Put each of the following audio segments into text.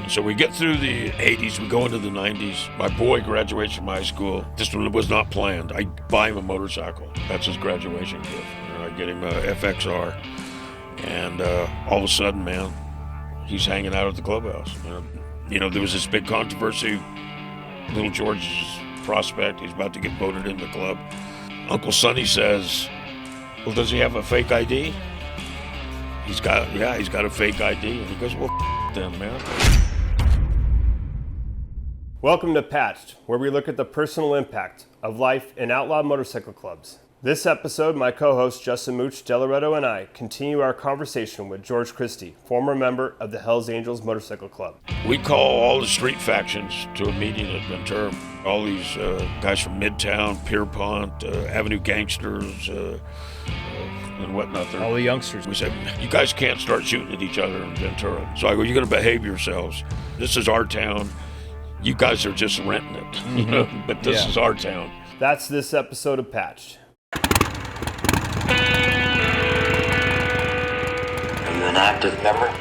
So we get through the 80s, we go into the 90s. My boy graduates from high school. This one was not planned. I buy him a motorcycle. That's his graduation gift. I get him a FXR. And all of a sudden, man, he's hanging out at the clubhouse. There was this big controversy. Little George's prospect, he's about to get voted in the club. Uncle Sonny says, well, does he have a fake ID? He's got a fake ID. And he goes, well, them, man. Welcome to Patched, where we look at the personal impact of life in outlaw motorcycle clubs. This episode, my co-host Justin Mooch, DeLoretto, and I continue our conversation with George Christie, former member of the Hells Angels Motorcycle Club. We call all the street factions to a meeting at Ventura. All these guys from Midtown, Pierpont, Avenue Gangsters, and whatnot. All the youngsters. We said, you guys can't start shooting at each other in Ventura. So I go, you're going to behave yourselves. This is our town. You guys are just renting it, Mm-hmm. But this is our town. That's this episode of Patched. Are you an active member?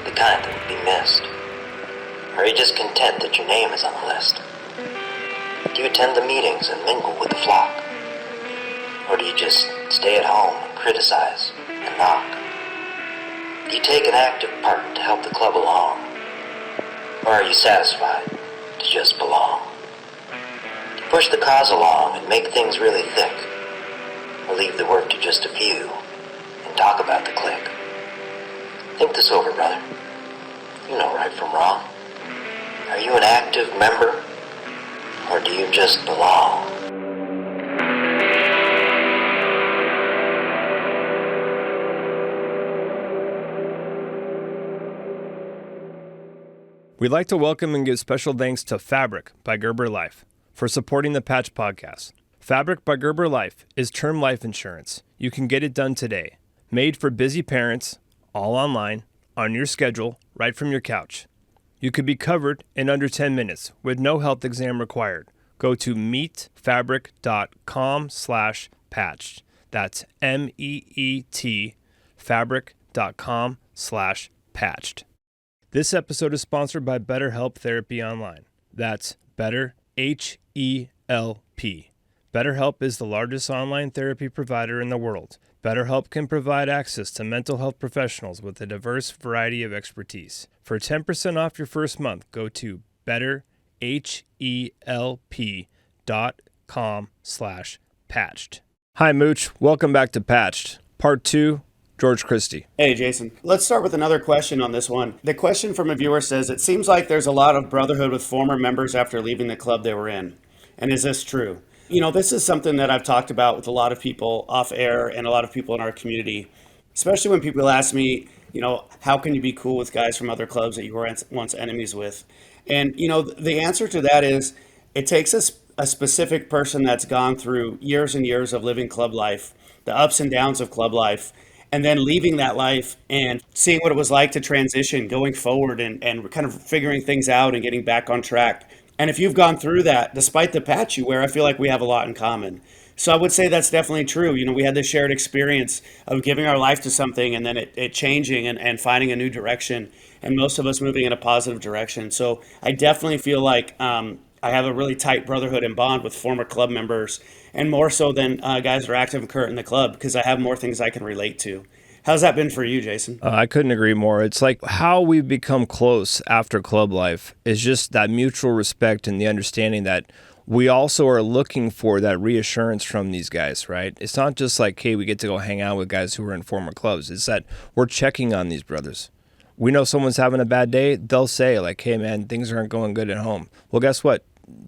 The kind that would be missed? Or are you just content that your name is on the list? Do you attend the meetings and mingle with the flock? Or do you just stay at home and criticize and knock? Do you take an active part to help the club along? Or are you satisfied to just belong? To push the cause along and make things really thick? Or leave the work to just a few and talk about the clique? Think this over, brother. You know right from wrong. Are you an active member? Or do you just belong? We'd like to welcome and give special thanks to Fabric by Gerber Life for supporting the Patch Podcast. Fabric by Gerber Life is term life insurance. You can get it done today. Made for busy parents, all online, on your schedule, right from your couch. You could be covered in under 10 minutes with no health exam required. Go to meetfabric.com/patched. That's MEET fabric.com/patched. This episode is sponsored by BetterHelp Therapy Online. That's Better, H-E-L-P. BetterHelp is the largest online therapy provider in the world. BetterHelp can provide access to mental health professionals with a diverse variety of expertise. For 10% off your first month, go to betterhelp.com/patched. Hi, Mooch. Welcome back to Patched. Part 2, George Christie. Hey, Jason. Let's start with another question on this one. The question from a viewer says, it seems like there's a lot of brotherhood with former members after leaving the club they were in. And is this true? This is something that I've talked about with a lot of people off air and a lot of people in our community, especially when people ask me, how can you be cool with guys from other clubs that you were once enemies with? And, the answer to that is it takes a specific person that's gone through years and years of living club life, the ups and downs of club life, and then leaving that life and seeing what it was like to transition, going forward and kind of figuring things out and getting back on track. And if you've gone through that, despite the patch you wear, I feel like we have a lot in common. So I would say that's definitely true. We had this shared experience of giving our life to something and then it changing and finding a new direction, and most of us moving in a positive direction. So I definitely feel like I have a really tight brotherhood and bond with former club members, and more so than guys that are active and current in the club, because I have more things I can relate to. How's that been for you, Jason? I couldn't agree more. It's like how we've become close after club life is just that mutual respect and the understanding that we also are looking for that reassurance from these guys, right? It's not just like, hey, we get to go hang out with guys who are in former clubs. It's that we're checking on these brothers. We know someone's having a bad day. They'll say like, hey, man, things aren't going good at home. Well, guess what?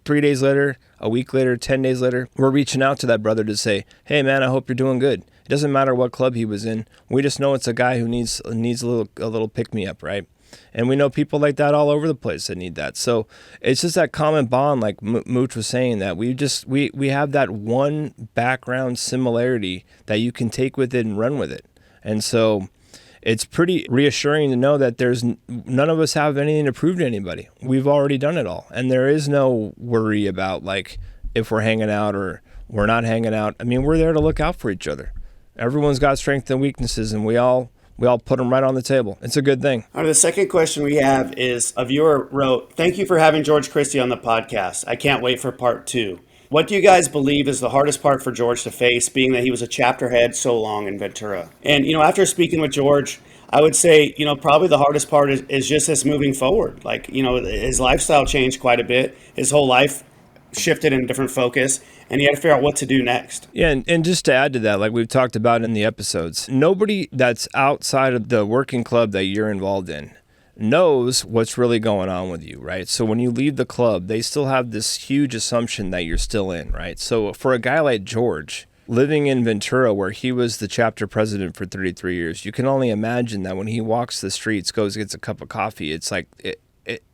3 days later, a week later, 10 days later, we're reaching out to that brother to say, hey, man, I hope you're doing good. It doesn't matter what club he was in. We just know it's a guy who needs a little pick-me-up, right? And we know people like that all over the place that need that. So it's just that common bond, like Mooch was saying, that we have that one background similarity that you can take with it and run with it. And so it's pretty reassuring to know that there's none of us have anything to prove to anybody. We've already done it all. And there is no worry about like if we're hanging out or we're not hanging out. I mean, we're there to look out for each other. Everyone's got strengths and weaknesses, and we all We all put them right on the table. It's a good thing. All right, the second question we have is a viewer wrote, "Thank you for having George Christie on the podcast. I can't wait for part 2. What do you guys believe is the hardest part for George to face, being that he was a chapter head so long in Ventura?" And, after speaking with George, I would say, probably the hardest part is just this moving forward. Like, his lifestyle changed quite a bit. His whole life shifted in a different focus, and he had to figure out what to do next. Yeah, and just to add to that, like we've talked about in the episodes, nobody that's outside of the working club that you're involved in knows what's really going on with you, right? So when you leave the club, they still have this huge assumption that you're still in, right? So for a guy like George, living in Ventura, where he was the chapter president for 33 years, you can only imagine that when he walks the streets, goes, gets a cup of coffee, it's like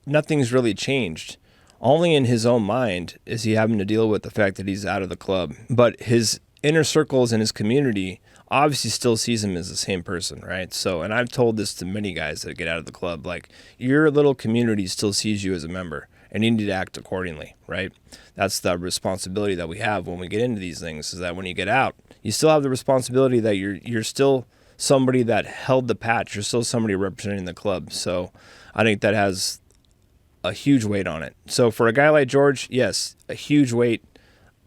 nothing's really changed. Only in his own mind is he having to deal with the fact that he's out of the club. But his inner circles and his community obviously still sees him as the same person, right? So, and I've told this to many guys that get out of the club, like, your little community still sees you as a member, and you need to act accordingly, right? That's the responsibility that we have when we get into these things, is that when you get out, you still have the responsibility that you're still somebody that held the patch. You're still somebody representing the club. So I think that has a huge weight on it. So for a guy like George, yes, a huge weight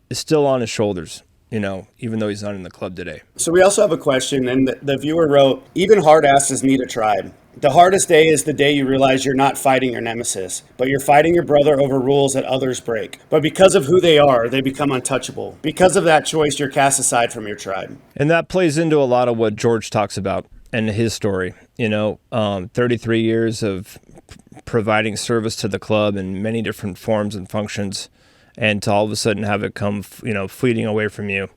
is still on his shoulders, even though he's not in the club today. So we also have a question, and the viewer wrote, "Even hard asses need a tribe. The hardest day is the day you realize you're not fighting your nemesis, but you're fighting your brother over rules that others break. But because of who they are, they become untouchable. Because of that choice, you're cast aside from your tribe." And that plays into a lot of what George talks about in his story. 33 years of providing service to the club in many different forms and functions, and to all of a sudden have it come, fleeting away from you,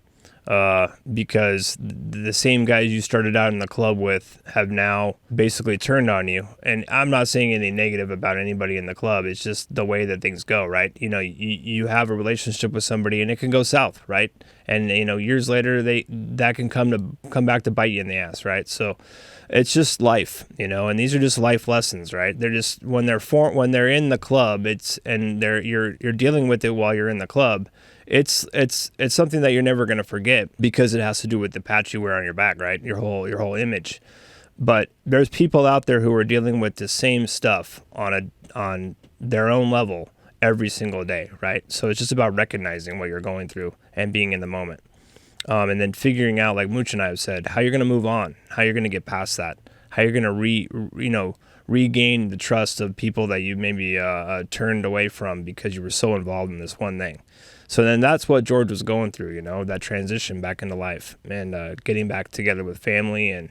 because the same guys you started out in the club with have now basically turned on you. And I'm not saying anything negative about anybody in the club. It's just the way that things go, right? You have a relationship with somebody and it can go south, right? And years later that can come back to bite you in the ass, right? So it's just life, and these are just life lessons, right? They're just when they're in the club, you're dealing with it while you're in the club. It's something that you're never going to forget, because it has to do with the patch you wear on your back, right? Your whole image. But there's people out there who are dealing with the same stuff on their own level every single day, right? So it's just about recognizing what you're going through and being in the moment. And then figuring out, like Mooch and I have said, how you're going to move on, how you're going to get past that, how you're going to regain the trust of people that you maybe turned away from because you were so involved in this one thing. So then that's what George was going through, that transition back into life, and getting back together with family, and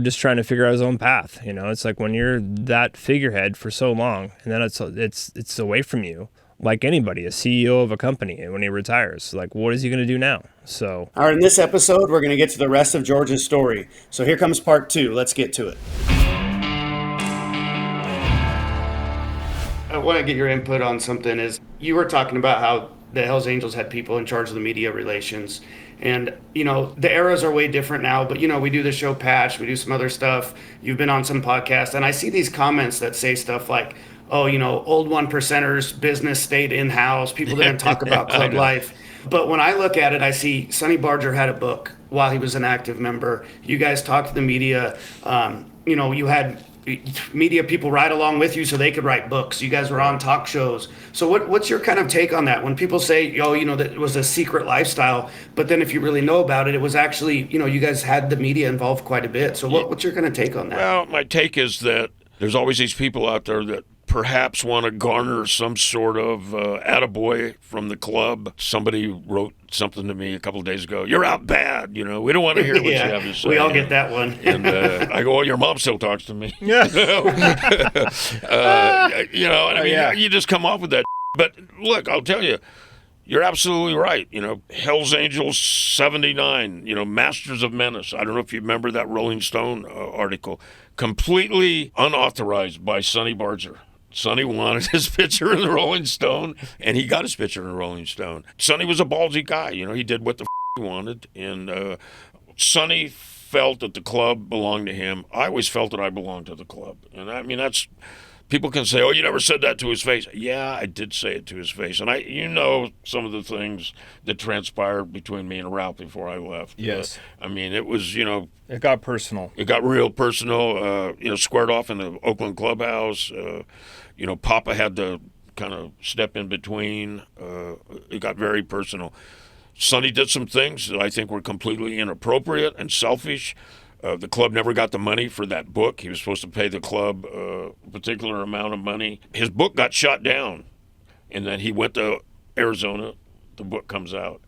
just trying to figure out his own path. It's like when you're that figurehead for so long, and then it's away from you. Like anybody, a CEO of a company, and when he retires, like, what is he going to do now? So, all right, in this episode, we're going to get to the rest of George's story. So here comes part 2. Let's get to it. I want to get your input on something. Is you were talking about how the Hells Angels had people in charge of the media relations. And, the eras are way different now, but, we do the show Patch, we do some other stuff. You've been on some podcasts, and I see these comments that say stuff like, oh, old 1%ers, business stayed in-house, people didn't talk about club life. But when I look at it, I see Sonny Barger had a book while he was an active member. You guys talked to the media. You had media people ride along with you so they could write books. You guys were on talk shows. So what's your kind of take on that? When people say, that it was a secret lifestyle, but then if you really know about it, it was actually, you guys had the media involved quite a bit. So what's your kind of take on that? Well, my take is that there's always these people out there that perhaps want to garner some sort of attaboy from the club. Somebody wrote something to me a couple of days ago. "You're out bad. We don't want to hear what you have to say." We all get that one. And I go, "Well, your mom still talks to me." Yeah. You just come off with that. But look, I'll tell you, you're absolutely right. Hells Angels 79, Masters of Menace. I don't know if you remember that Rolling Stone article. Completely unauthorized by Sonny Barger. Sonny wanted his picture in the Rolling Stone, and he got his picture in the Rolling Stone. Sonny was a ballsy guy. He did what the he wanted. And Sonny felt that the club belonged to him. I always felt that I belonged to the club. And I mean, that's, people can say, oh, you never said that to his face. Yeah, I did say it to his face. And some of the things that transpired between me and Ralph before I left. Yes. I mean, it was, It got personal. it got real personal, squared off in the Oakland clubhouse. Papa had to kind of step in between. It got very personal. Sonny did some things that I think were completely inappropriate and selfish. The club never got the money for that book. He was supposed to pay the club a particular amount of money. His book got shot down, and then he went to Arizona. The book comes out.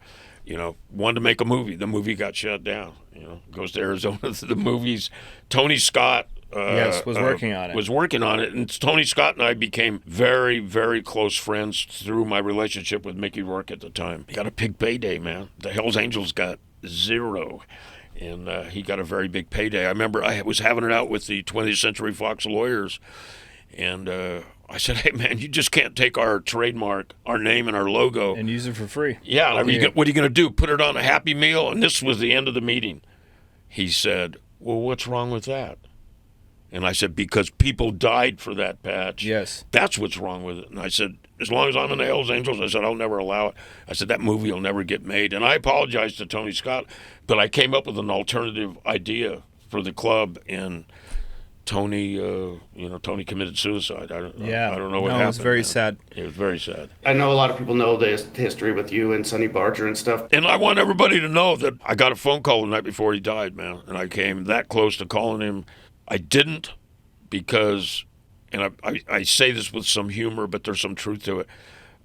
Wanted to make a movie. The movie got shut down. Goes to Arizona to the movies. Tony Scott was working on it. Was working on it, and Tony Scott and I became very, very close friends through my relationship with Mickey Rourke at the time. He got a big payday, man. The Hells Angels got zero. And he got a very big payday. I remember I was having it out with the 20th Century Fox lawyers, and I said, hey, man, you just can't take our trademark, our name and our logo. And use it for free. Yeah, what are you going to do, put it on a Happy Meal? And this was the end of the meeting. He said, well, what's wrong with that? And I said, because people died for that patch. Yes. That's what's wrong with it. And I said, as long as I'm in the Hells Angels, I said, I'll never allow it. I said, that movie will never get made. And I apologized to Tony Scott, but I came up with an alternative idea for the club, and Tony committed suicide. I don't know what happened. It was very sad. It was very sad. I know a lot of people know the history with you and Sonny Barger and stuff. And I want everybody to know that I got a phone call the night before he died, man, and I came that close to calling him. I didn't because, and I say this with some humor, but there's some truth to it.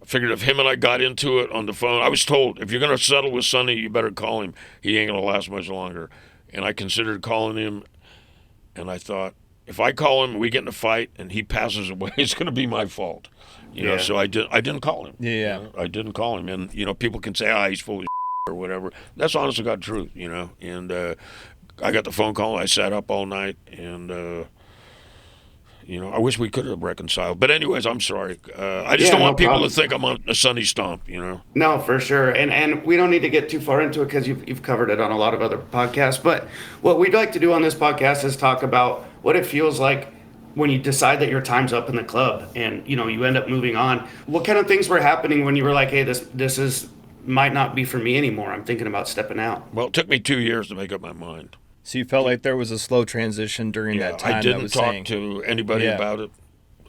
I figured if him and I got into it on the phone, I was told, if you're going to settle with Sonny, you better call him. He ain't going to last much longer. And I considered calling him, and I thought, if I call him, we get in a fight, and he passes away, it's going to be my fault. So I didn't call him. Yeah. I didn't call him. And, people can say, he's full of or whatever. That's honest to God truth, And I got the phone call. I sat up all night, and I wish we could have reconciled. But anyways, I'm sorry. I just don't want people to think I'm on a Sunny stomp. No, for sure. And we don't need to get too far into it because you've covered it on a lot of other podcasts. But what we'd like to do on this podcast is talk about what it feels like when you decide that your time's up in the club, and you end up moving on. What kind of things were happening when you were like, hey, this might not be for me anymore. I'm thinking about stepping out. Well, it took me 2 years to make up my mind. So you felt like there was a slow transition during that time? I didn't talk to anybody about it.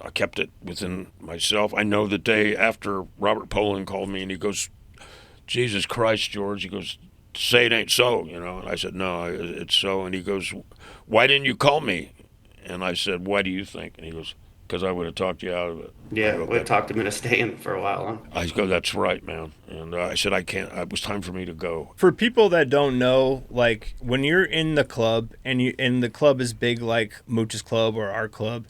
I kept it within myself. I know the day after Robert Poland called me, and he goes, Jesus Christ, George. He goes, say it ain't so, And I said, no, it's so. And he goes, why didn't you call me? And I said, why do you think? And he goes, because I would have talked you out of it. Yeah, we had talked him into staying for a while, huh? I go, that's right, man. And I said, I can't. It was time for me to go. For people that don't know, like when you're in the club and the club is big, like Mooch's club or our club,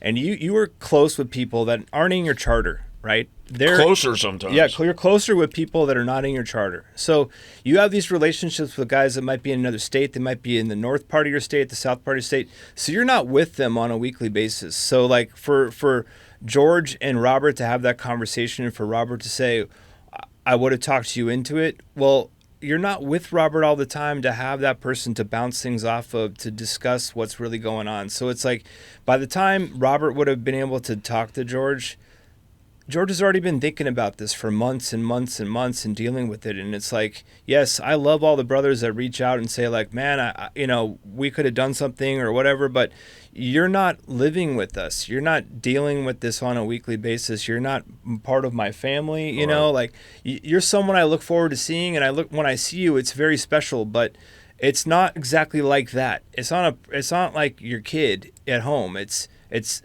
and you were close with people that aren't in your charter, right? They're closer sometimes. Yeah, you're closer with people that are not in your charter. So you have these relationships with guys that might be in another state. They might be in the north part of your state, the south part of your state. So you're not with them on a weekly basis. So like for George and Robert to have that conversation, and for Robert to say, I would have talked you into it. Well, you're not with Robert all the time to have that person to bounce things off of, to discuss what's really going on. So it's like by the time Robert would have been able to talk to George has already been thinking about this for months and months and months and dealing with it. And it's like, yes, I love all the brothers that reach out and say like, man, we could have done something or whatever, but you're not living with us. You're not dealing with this on a weekly basis. You're not part of my family. Like you're someone I look forward to seeing. And when I see you, it's very special, but it's not exactly like that. It's not like your kid at home. It's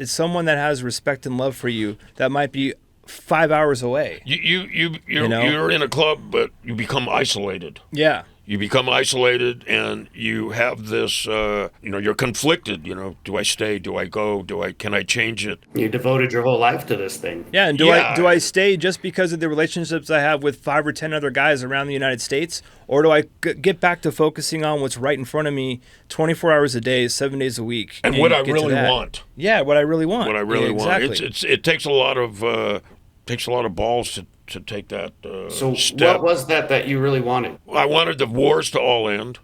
someone that has respect and love for you that might be 5 hours away. You're in a club, but you become isolated. Yeah. You become isolated, and you have this, you're conflicted. Do I stay? Do I go? Can I change it? You devoted your whole life to this thing. Yeah, and do I stay just because of the relationships I have with 5 or 10 other guys around the United States, or do I get back to focusing on what's right in front of me, 24 hours a day, 7 days a week, and what I really want? Yeah, what I really want. What I really want. It takes a lot of balls to take that So step. what was that you really wanted? I wanted the wars to all end.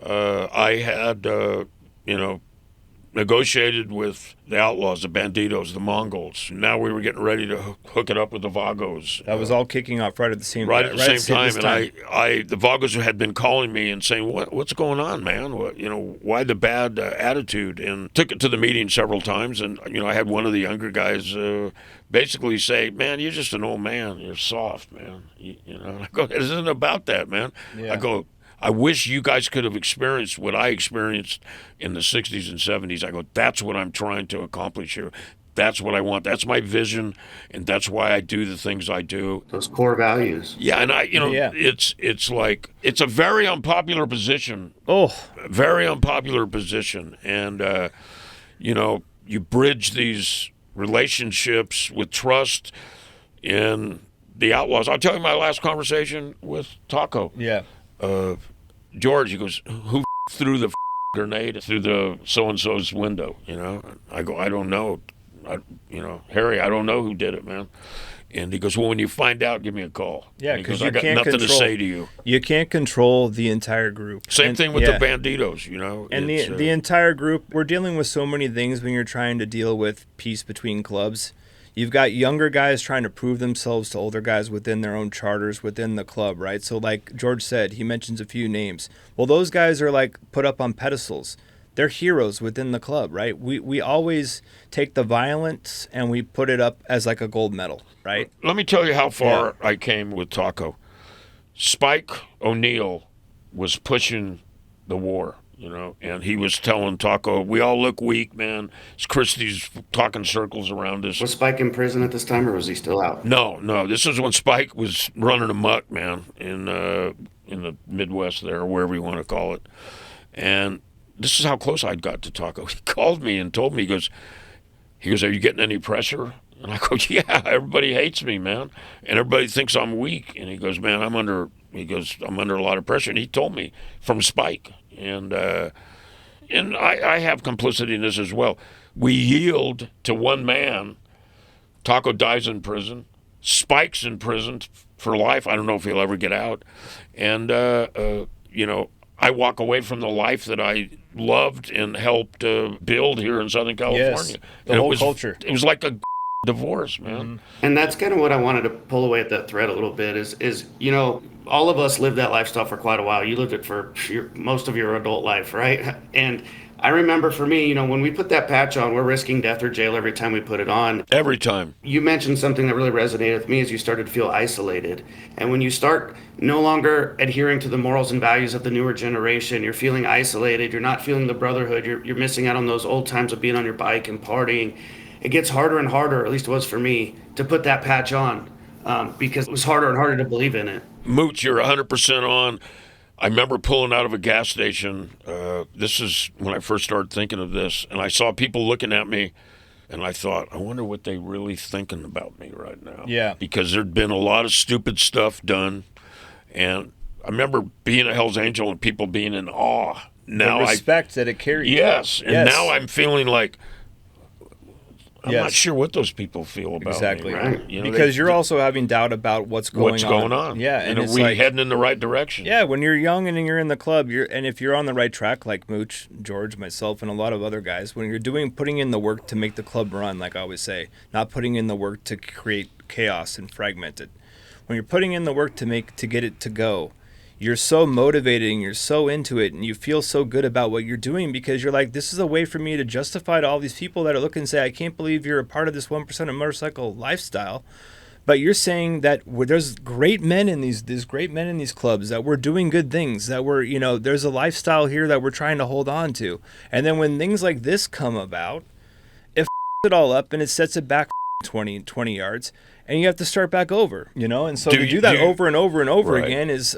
I had, negotiated with the Outlaws, the Banditos, the Mongols. Now we were getting ready to hook it up with the Vagos. That was all kicking off right at the same Right at the same time, this and the Vagos had been calling me and saying, "What's going on, man? Why the bad attitude?" And took it to the meeting several times, and I had one of the younger guys basically say, "Man, you're just an old man. You're soft, man." And I go, "It isn't about that, man." Yeah. I go, "I wish you guys could have experienced what I experienced in the 60s and 70s. I go, that's what I'm trying to accomplish here. That's what I want. That's my vision, and that's why I do the things I do." Those core values. Yeah, and Yeah. it's like, it's a very unpopular position. Oh, Very unpopular position. And, you bridge these relationships with trust in the Outlaws. I'll tell you my last conversation with Taco. yeah. George, he goes, "Who threw the grenade through the so-and-so's window?" I go, "I don't know. Harry, I don't know who did it, man." And he goes, "Well, when you find out, give me a call." Yeah, And he because goes, you "I got can't nothing control. to say to you." You can't control the entire group. Same And- thing with yeah. the Banditos, And It's, the entire group, we're dealing with so many things when you're trying to deal with peace between clubs. You've got younger guys trying to prove themselves to older guys within their own charters, within the club, right? So like George said, he mentions a few names. Well, those guys are like put up on pedestals. They're heroes within the club, right? We always take the violence and we put it up as like a gold medal, right? Let me tell you how far I came with Taco. Spike O'Neill was pushing the war, and he was telling Taco, "We all look weak, man. Christie's talking circles around us." Was Spike in prison at this time, or was he still out? No. This is when Spike was running amok, man, in the Midwest there, or wherever you want to call it. And this is how close I'd got to Taco. He called me and told me, he goes, "Are you getting any pressure?" And I go, "Yeah, everybody hates me, man. And everybody thinks I'm weak." And he goes, "Man, I'm under a lot of pressure." And he told me from Spike. And I have complicity in this as well. We yield to one man. Taco dies in prison. Spike's in prison for life. I don't know if he'll ever get out. And, I walk away from the life that I loved and helped build here in Southern California. Yes, the And whole culture. It was like a divorce, man. Mm-hmm. And that's kind of what I wanted to pull away at that thread a little bit is all of us lived that lifestyle for quite a while. You lived it for most of your adult life, right? And I remember for me, when we put that patch on, we're risking death or jail every time we put it on. Every time. You mentioned something that really resonated with me, is you started to feel isolated. And when you start no longer adhering to the morals and values of the newer generation, you're feeling isolated, you're not feeling the brotherhood, you're missing out on those old times of being on your bike and partying. It gets harder and harder, at least it was for me, to put that patch on because it was harder and harder to believe in it. Mooch, you're 100% on. I remember pulling out of a gas station. This is when I first started thinking of this, and I saw people looking at me, and I thought, I wonder what they really thinking about me right now. Yeah. Because there'd been a lot of stupid stuff done, and I remember being a Hells Angel and people being in awe. Now The respect that it carries. Yes, and Yes. now I'm feeling like, I'm Yes. not sure what those people feel about Exactly. me. Right? Because you're also having doubt about what's going on. Yeah, and and are it's we like, heading in the right direction? yeah, when you're young and you're in the club, and if you're on the right track, like Mooch, George, myself, and a lot of other guys, when you're putting in the work to make the club run, like I always say, not putting in the work to create chaos and fragment it. When you're putting in the work to get it to go, you're so motivated and you're so into it and you feel so good about what you're doing because you're like, this is a way for me to justify to all these people that are looking and say, I can't believe you're a part of this 1% of motorcycle lifestyle. But you're saying that there's great men in these great men in these clubs, that we're doing good things, that there's a lifestyle here that we're trying to hold on to. And then when things like this come about, it it all up and it sets it back 20 yards. And you have to start back over, and so to do that over and over and over Right. again it's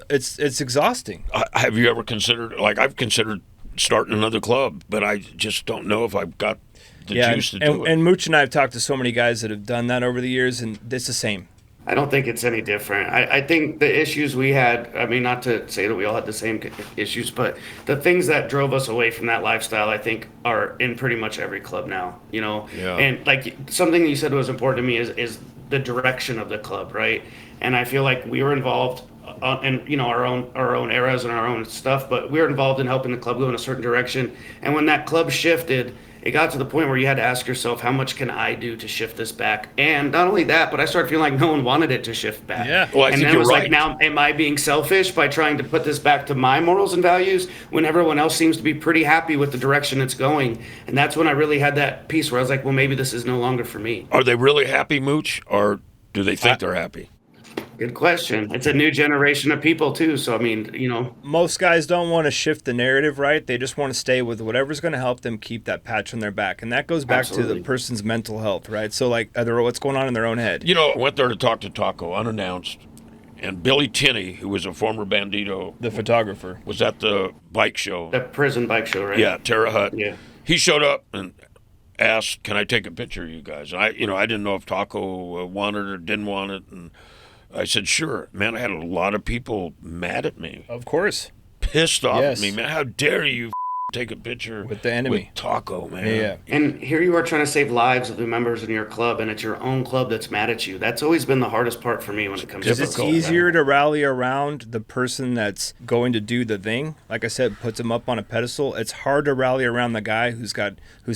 exhausting. Have you ever considered, like I've considered starting another club, but I just don't know if I've got the juice to do it. And Mooch and I have talked to so many guys that have done that over the years, and it's the same. I don't think it's any different. I think the issues we had, I mean, not to say that we all had the same issues, but the things that drove us away from that lifestyle, I think, are in pretty much every club now, Yeah. And like something you said was important to me is the direction of the club, right? And I feel like we were involved and our own eras and our own stuff, but we were involved in helping the club go in a certain direction. And when that club shifted, it got to the point where you had to ask yourself, how much can I do to shift this back? And not only that, but I started feeling like no one wanted it to shift back. Yeah. Well, I and think then it you're was right. like, now am I being selfish by trying to put this back to my morals and values when everyone else seems to be pretty happy with the direction it's going? And that's when I really had that piece where I was like, well, maybe this is no longer for me. Are they really happy, Mooch, or do they think they're happy? Good question. It's a new generation of people too. So, I mean, Most guys don't want to shift the narrative, right? They just want to stay with whatever's going to help them keep that patch on their back. And that goes back to Absolutely. the person's mental health, right? So, like, what's going on in their own head. I went there to talk to Taco unannounced, and Billy Tinney, who was a former bandito, The photographer. was at the bike show. the prison bike show, right? Yeah, Terre Haute. Yeah. He showed up and asked, "Can I take a picture of you guys?" And I didn't know if Taco wanted it or didn't want it, and I said, "Sure." Man, I had a lot of people mad at me, Of course. pissed off Yes. at me. Man, how dare you take a picture With the enemy. with Taco, man? Yeah. And here you are trying to save lives of the members in your club, and it's your own club that's mad at you. That's always been the hardest part for me when it comes to It's Difficult. easier to rally around the person that's going to do the thing. Like I said, puts him up on a pedestal. It's hard to rally around the guy who's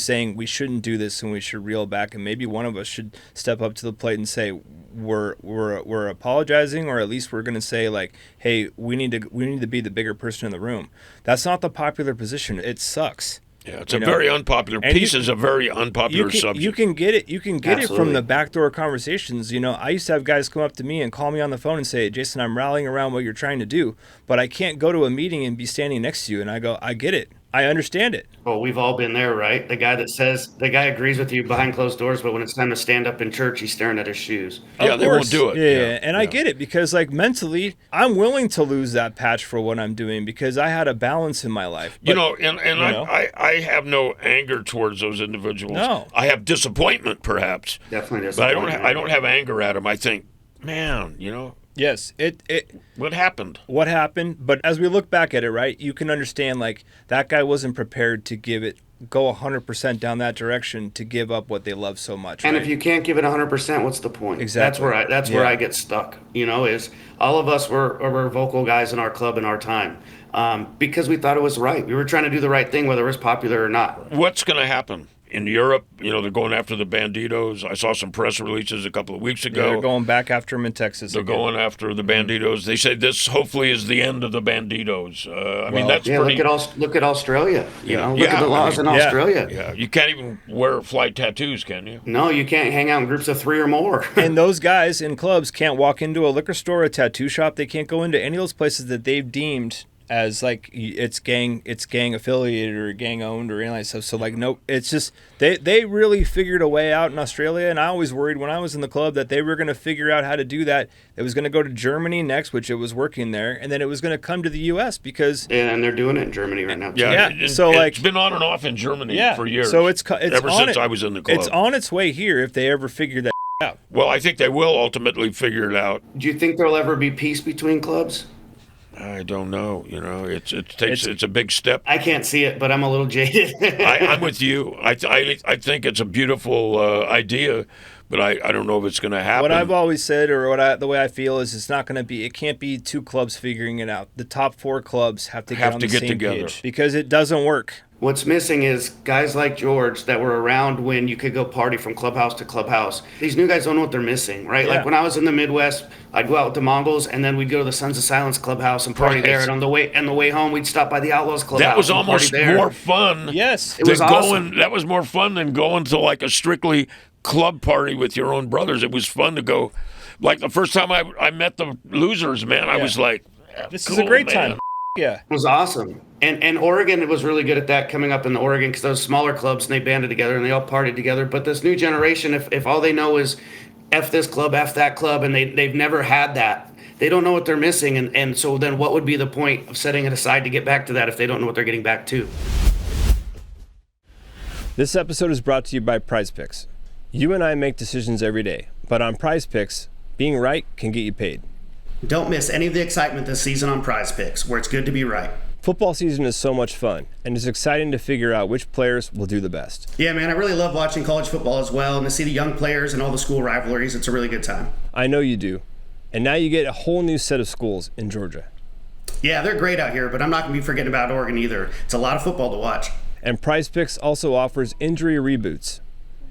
saying we shouldn't do this and we should reel back. And maybe one of us should step up to the plate and say we're apologizing, or at least we're going to say like, hey, we need to be the bigger person in the room. That's not the popular position. It sucks. Yeah, it's a very unpopular. Peace is a very unpopular subject. You can get it. You can get it from Absolutely. the backdoor conversations. I used to have guys come up to me and call me on the phone and say, "Jason, I'm rallying around what you're trying to do, but I can't go to a meeting and be standing next to you." And I go, "I get it. I understand it." Well, we've all been there, right? The guy agrees with you behind closed doors, but when it's time to stand up in church, he's staring at his shoes. Yeah, Of they won't course. do it. Yeah. And I get it because, like, mentally, I'm willing to lose that patch for what I'm doing because I had a balance in my life. But, I have no anger towards those individuals. No. I have disappointment, perhaps, Definitely but disappointing. I don't have anger at them. I think, man, yes, what happened? what happened. But as we look back at it, right, you can understand like that guy wasn't prepared to go 100% down that direction to give up what they love so much. And right? if you can't give it 100%, what's the point? Exactly. That's where Yeah. I get stuck. Is all of us were vocal guys in our club in our time because we thought it was right. We were trying to do the right thing, whether it was popular or not. What's going to happen? In Europe, they're going after the banditos. I saw some press releases a couple of weeks ago. they're going back after him in Texas. They're again. going after the banditos. They say this hopefully is the end of the banditos. I mean, that's Yeah, pretty. look at Australia. Look at the laws in Yeah. Australia. Yeah, you can't even wear flight tattoos, can you? No, you can't hang out in groups of 3 or more. And those guys in clubs can't walk into a liquor store, a tattoo shop. They can't go into any of those places that they've deemed as like it's gang affiliated or gang owned or any of that stuff. So like, no, it's just they really figured a way out in Australia. And I always worried when I was in the club that they were going to figure out how to do that. It was going to go to Germany next, which it was working there, and then it was going to come to the U.S. because And they're doing it in Germany right now. Too. Yeah. So, it's like- been on and off in Germany for years. So it's ever on since it. I was in the club. It's on its way here if they ever figure that out. Well, I think they will ultimately figure it out. Do you think there'll ever be peace between clubs? I don't know. It's a big step. I can't see it, but I'm a little jaded. I'm with you. I think it's a beautiful idea, but I don't know if it's going to happen. What I've always said, or the way I feel, is it's not going to be. It can't be 2 clubs figuring it out. The top 4 clubs have to get on the same together page because it doesn't work. What's missing is guys like George that were around when you could go party from clubhouse to clubhouse. These new guys don't know what they're missing, right? Yeah. Like when I was in the Midwest, I'd go out with the Mongols, and then we'd go to the Sons of Silence clubhouse and party Right. there. And on the way home, we'd stop by the Outlaws clubhouse. That was and almost party there. more fun. Yes. It was than awesome. That was more fun than going to like a strictly club party with your own brothers. It was fun to go. Like the first time I met the losers, man, I was like, This is a great time. Yeah. It was awesome. And Oregon was really good at that, coming up in the Oregon, because those smaller clubs, and they banded together and they all partied together. But this new generation, if all they know is F this club, F that club, and they've never had that, they don't know what they're missing. And so then what would be the point of setting it aside to get back to that if they don't know what they're getting back to? This episode is brought to you by Prize Picks. You and I make decisions every day, but on Prize Picks, being right can get you paid. Don't miss any of the excitement this season on Prize Picks, where it's good to be right. Football season is so much fun, and it's exciting to figure out which players will do the best. Yeah, man, I really love watching college football as well, and to see the young players and all the school rivalries, it's a really good time. I know you do. And now you get a whole new set of schools in Georgia. Yeah, they're great out here, but I'm not going to be forgetting about Oregon either. It's a lot of football to watch. And Prize Picks also offers injury reboots.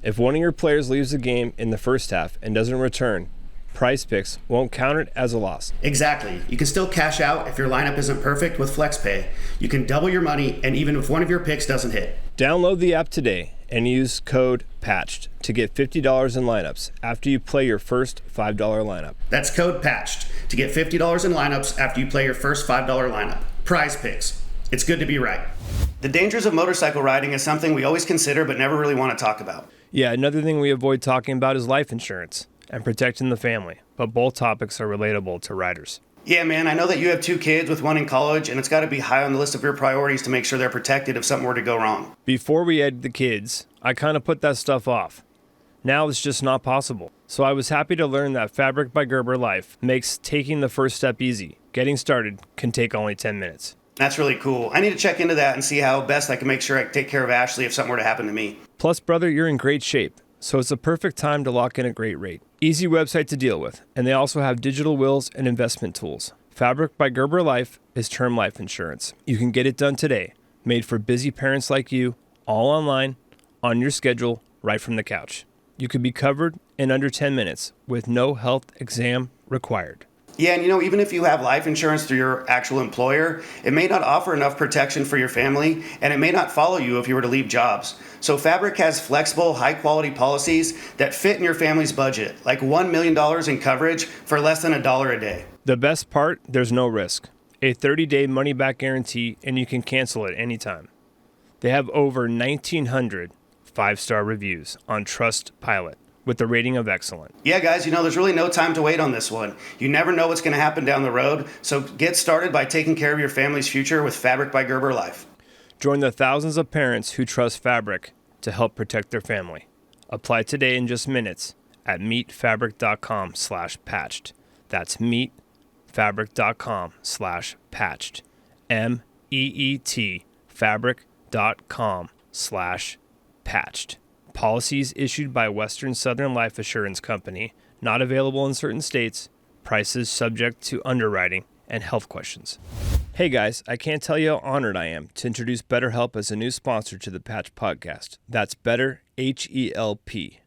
If one of your players leaves the game in the first half and doesn't return, Prize Picks won't count it as a loss. Exactly. You can still cash out if your lineup isn't perfect with FlexPay. You can double your money, and even if one of your picks doesn't hit. Download the app today and use code PATCHED to get $50 in lineups after you play your first $5 lineup. That's code PATCHED to get $50 in lineups after you play your first $5 lineup. Prize Picks. It's good to be right. The dangers of motorcycle riding is something we always consider but never really want to talk about. Yeah, another thing we avoid talking about is life insurance and protecting the family, but both topics are relatable to riders. Yeah, man, I know that you have 2 kids with one in college, and it's got to be high on the list of your priorities to make sure they're protected if something were to go wrong. Before we had the kids, I kind of put that stuff off. Now it's just not possible. So I was happy to learn that Fabric by Gerber Life makes taking the first step easy. Getting started can take only 10 minutes. That's really cool. I need to check into that and see how best I can make sure I take care of Ashley if something were to happen to me. Plus, brother, you're in great shape, so it's a perfect time to lock in a great rate. Easy website to deal with, and they also have digital wills and investment tools. Fabric by Gerber Life is term life insurance. You can get it done today, made for busy parents like you, all online, on your schedule, right from the couch. You could be covered in under 10 minutes with no health exam required. Yeah, and even if you have life insurance through your actual employer, it may not offer enough protection for your family, and it may not follow you if you were to leave jobs. So Fabric has flexible, high-quality policies that fit in your family's budget, like $1 million in coverage for less than $1 a day. The best part, there's no risk. A 30-day money-back guarantee, and you can cancel at any time. They have over 1,900 5-star reviews on Trustpilot, with the rating of excellent. Yeah, guys, there's really no time to wait on this one. You never know what's going to happen down the road, so get started by taking care of your family's future with Fabric by Gerber Life. Join the thousands of parents who trust Fabric to help protect their family. Apply today in just minutes at meetfabric.com/patched. That's meetfabric.com/patched. MEET fabric.com/patched. Policies issued by Western Southern Life Assurance Company, not available in certain states, prices subject to underwriting and health questions. Hey guys, I can't tell you how honored I am to introduce BetterHelp as a new sponsor to the Patch Podcast. That's Better, H-E-L-P.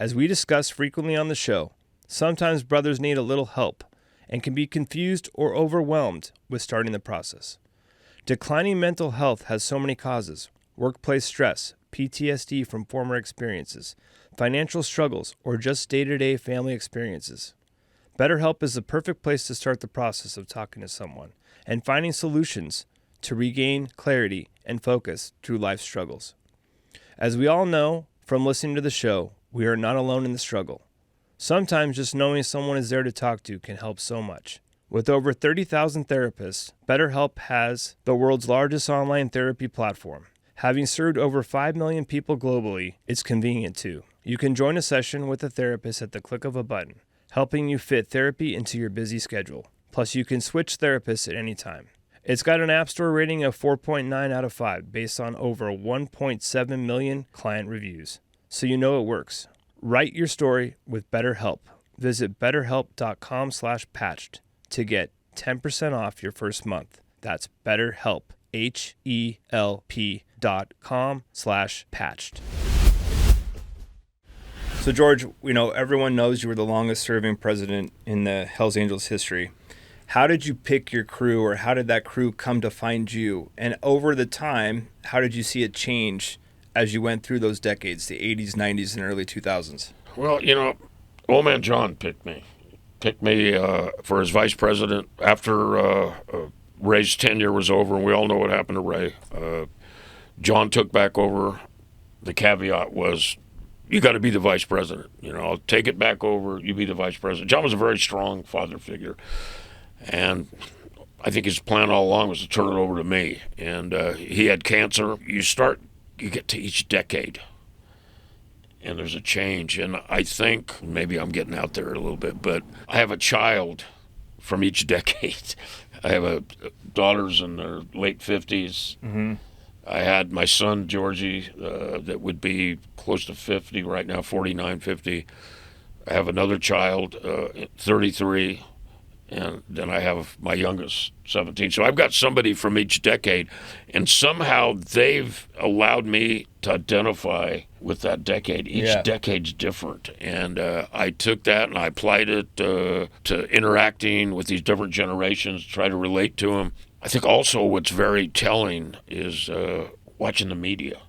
As we discuss frequently on the show, sometimes brothers need a little help and can be confused or overwhelmed with starting the process. Declining mental health has so many causes: workplace stress, PTSD from former experiences, financial struggles, or just day-to-day family experiences. BetterHelp is the perfect place to start the process of talking to someone and finding solutions to regain clarity and focus through life's struggles. As we all know from listening to the show, we are not alone in the struggle. Sometimes just knowing someone is there to talk to can help so much. With over 30,000 therapists, BetterHelp has the world's largest online therapy platform. Having served over 5 million people globally, it's convenient too. You can join a session with a therapist at the click of a button, helping you fit therapy into your busy schedule. Plus, you can switch therapists at any time. It's got an App Store rating of 4.9 out of 5 based on over 1.7 million client reviews. So you know it works. Write your story with BetterHelp. Visit betterhelp.com/patched to get 10% off your first month. That's BetterHelp, HELP.com/patched. So George, everyone knows you were the longest serving president in the Hells Angels history. How did you pick your crew, or how did that crew come to find you? And over the time, how did you see it change as you went through those decades, the 80s, 90s, and early 2000s? Well, old man John picked me for his vice president after Ray's tenure was over, and we all know what happened to Ray. John took back over. The caveat was, you got to be the vice president. I'll take it back over. You be the vice president. John was a very strong father figure, and I think his plan all along was to turn it over to me. And he had cancer. You get to each decade, and there's a change. And I think, maybe I'm getting out there a little bit, but I have a child from each decade. I have daughters in their late 50s. Mm-hmm. I had my son, Georgie, that would be close to 50 right now, 49, 50. I have another child, 33, And then I have my youngest, 17. So I've got somebody from each decade, and somehow they've allowed me to identify with that decade. Each decade's different. And I took that and I applied it to interacting with these different generations, try to relate to them. I think also what's very telling is watching the media.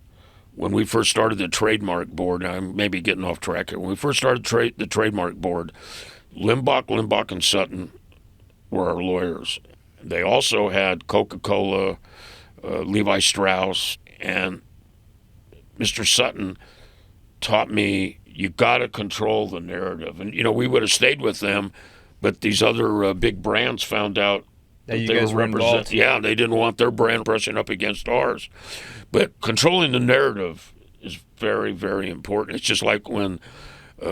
When we first started the trademark board, I'm maybe getting off track here. When we first started the trademark board, Limbach, and Sutton were our lawyers. They also had Coca-Cola, Levi Strauss, and Mr. Sutton taught me you got to control the narrative. And, we would have stayed with them, but these other big brands found out that you guys were involved. Yeah, they didn't want their brand brushing up against ours. But controlling the narrative is very, very important. It's just like when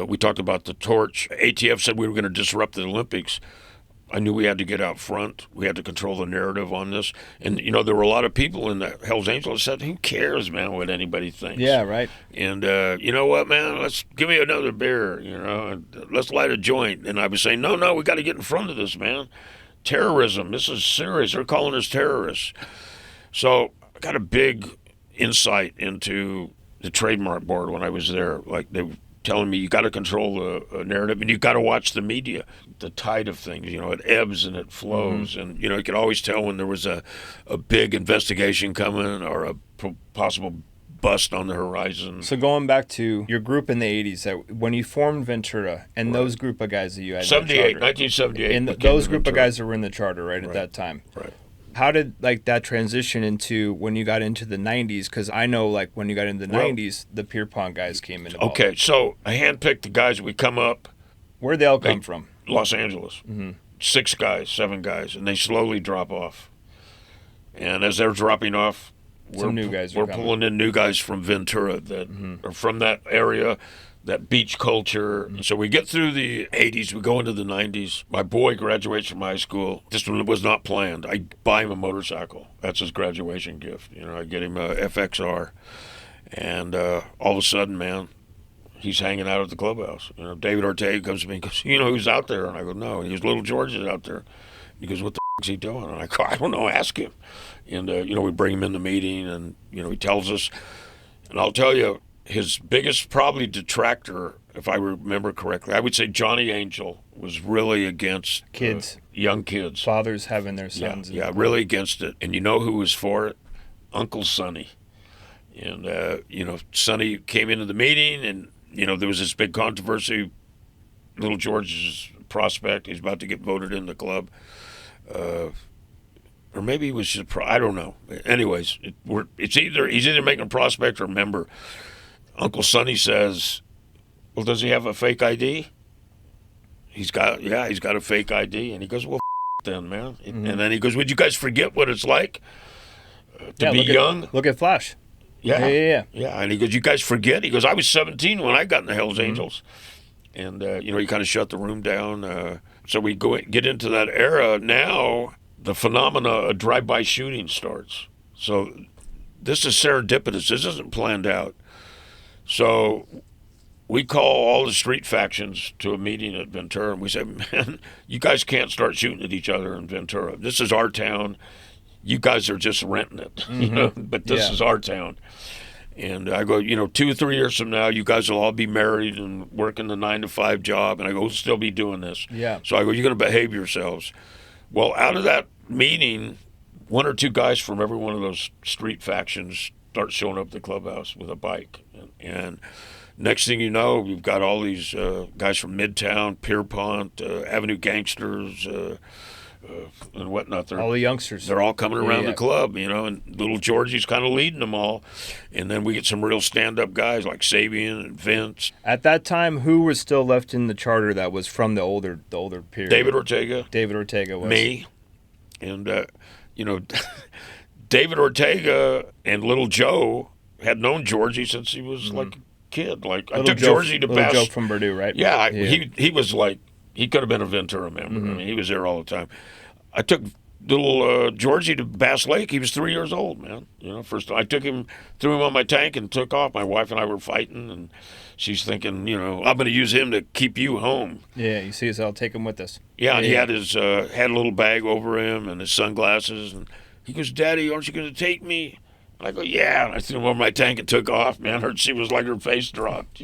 we talked about the torch. ATF said we were going to disrupt the Olympics. I knew we had to get out front. We had to control the narrative on this. And, there were a lot of people in the Hells Angel that said, who cares, man, what anybody thinks? Yeah, right. And you know what, man, let's give me another beer, and let's light a joint. And I was saying, no, we got to get in front of this, man. Terrorism, this is serious. They're calling us terrorists. So I got a big insight into the trademark board when I was there. Like, they were telling me you got to control the narrative, and you got to watch the media, the tide of things. It ebbs and it flows, and you could always tell when there was a big investigation coming or a possible bust on the horizon. So going back to your group in the 80s, that when you formed Ventura and those group of guys that you had 1978, and those group of guys that were in the charter right at that time. Right. How did that transition into when you got into the 90s? Because I know when you got into the 90s, the Pierpont guys came into. Okay, so I handpicked the guys. We come up. Where'd they all come from? Los Angeles. 6 guys, 7 guys, and they slowly drop off. And as they're dropping off, we're pulling in new guys from Ventura that are from that area, that beach culture. So we get through the 80s, we go into the 90s. My boy graduates from high school. This one was not planned. I buy him a motorcycle. That's his graduation gift. I get him a FXR. And all of a sudden, man, he's hanging out at the clubhouse. David Ortega comes to me and goes, who's out there? And I go, no. And he goes, Little George is out there. He goes, what the is he doing? And I go, I don't know, ask him. And, we bring him in the meeting, and, he tells us. And I'll tell you, his biggest probably detractor, if I remember correctly, I would say Johnny Angel was really against kids, young kids. Fathers having their sons. Yeah, really against it. And you know who was for it? Uncle Sonny. And, Sonny came into the meeting, and, there was this big controversy. Little George's prospect, he's about to get voted in the club. Or maybe he was just, I don't know. Anyways, he's either making a prospect or a member. Uncle Sonny says, well, does he have a fake ID? He's got a fake ID. And he goes, well, then, man. And then he goes, would you guys forget what it's like to be young? Look at Flash. Yeah. And he goes, you guys forget? He goes, I was 17 when I got in the Hells Angels. And, he kind of shut the room down. So we get into that era. Now the phenomena of drive-by shooting starts. So this is serendipitous. This isn't planned out. So we call all the street factions to a meeting at Ventura, and we say, man, you guys can't start shooting at each other in Ventura. This is our town. You guys are just renting it, but this is our town. And I go, 2 or 3 years from now, you guys will all be married and working the 9-to-5 job. And I go, we'll still be doing this. Yeah. So I go, you're going to behave yourselves. Well, out of that meeting, 1 or 2 guys from every one of those street factions start showing up at the clubhouse with a bike. And next thing you know, you've got all these guys from Midtown, Pierpont, Avenue Gangsters, and whatnot. All the youngsters. They're all coming around the club, and Little Georgie's kind of leading them all. And then we get some real stand-up guys like Sabian and Vince. At that time, who was still left in the charter that was from the older period? David Ortega. David Ortega was. Me. And, David Ortega and Little Joe had known Georgie since he was like a kid. Like, I took Georgie to Bass. Little Joe from Purdue, right? Yeah, he was like, he could have been a Ventura member. I mean, he was there all the time. I took little Georgie to Bass Lake. He was 3 years old, man. First I took him, threw him on my tank, and took off. My wife and I were fighting, and she's thinking, I'm going to use him to keep you home. Yeah, you see, so I'll take him with us. Yeah, and he had his had a little bag over him and his sunglasses, and he goes, "Daddy, aren't you going to take me?" And I go, "Yeah." And I threw him on my tank and took off. Man, she was like her face dropped,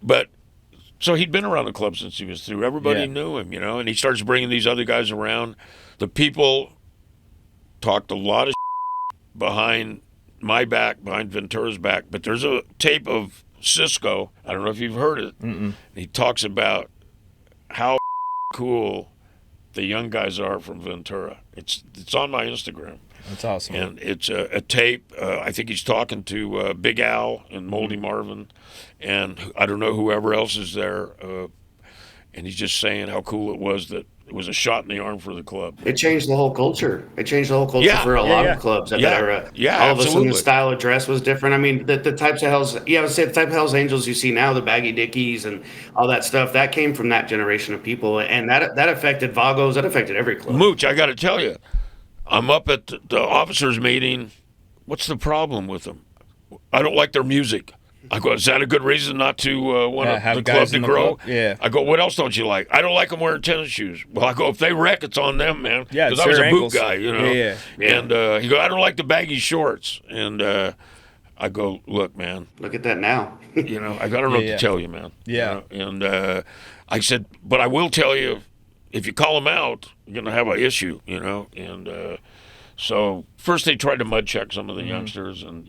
But so he'd been around the club since he was 3. Everybody knew him, and he starts bringing these other guys around. The people talked a lot of behind my back, behind Ventura's back. But there's a tape of Cisco. I don't know if you've heard it. He talks about how cool the young guys are from Ventura. It's on my Instagram. That's awesome. And it's a tape. I think he's talking to Big Al and Moldy Marvin, and I don't know whoever else is there. And he's just saying how cool it was that it was a shot in the arm for the club. It changed the whole culture. It changed the whole culture for a lot of clubs at that era. Yeah, all of a sudden the style of dress was different. I mean, the types of I would say the type of Hells Angels you see now, the baggy dickies and all that stuff, that came from that generation of people, and that affected Vagos. That affected every club. Mooch, I got to tell you, I'm up at the officers' meeting. What's the problem with them? I don't like their music. I go, is that a good reason not to want the club to grow? Yeah. I go, what else don't you like? I don't like them wearing tennis shoes. Well, I go, if they wreck, it's on them, man. Yeah, because I was a ankles. boot guy, Yeah. And he goes, I don't like the baggy shorts. And I go, look, man. Look at that now. I don't know what to tell you, man. Yeah. And I said, but I will tell you, if you call them out, you're going to have an issue, And so first they tried to mud check some of the youngsters, and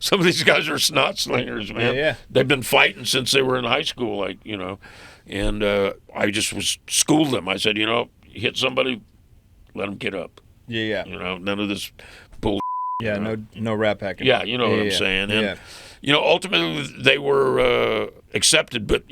some of these guys are snot slingers, man. Yeah. They've been fighting since they were in high school, and I just schooled them. I said, hit somebody, let them get up. Yeah. None of this bull. Yeah, no rat packing. Yeah, you know what I'm saying. And ultimately they were accepted, but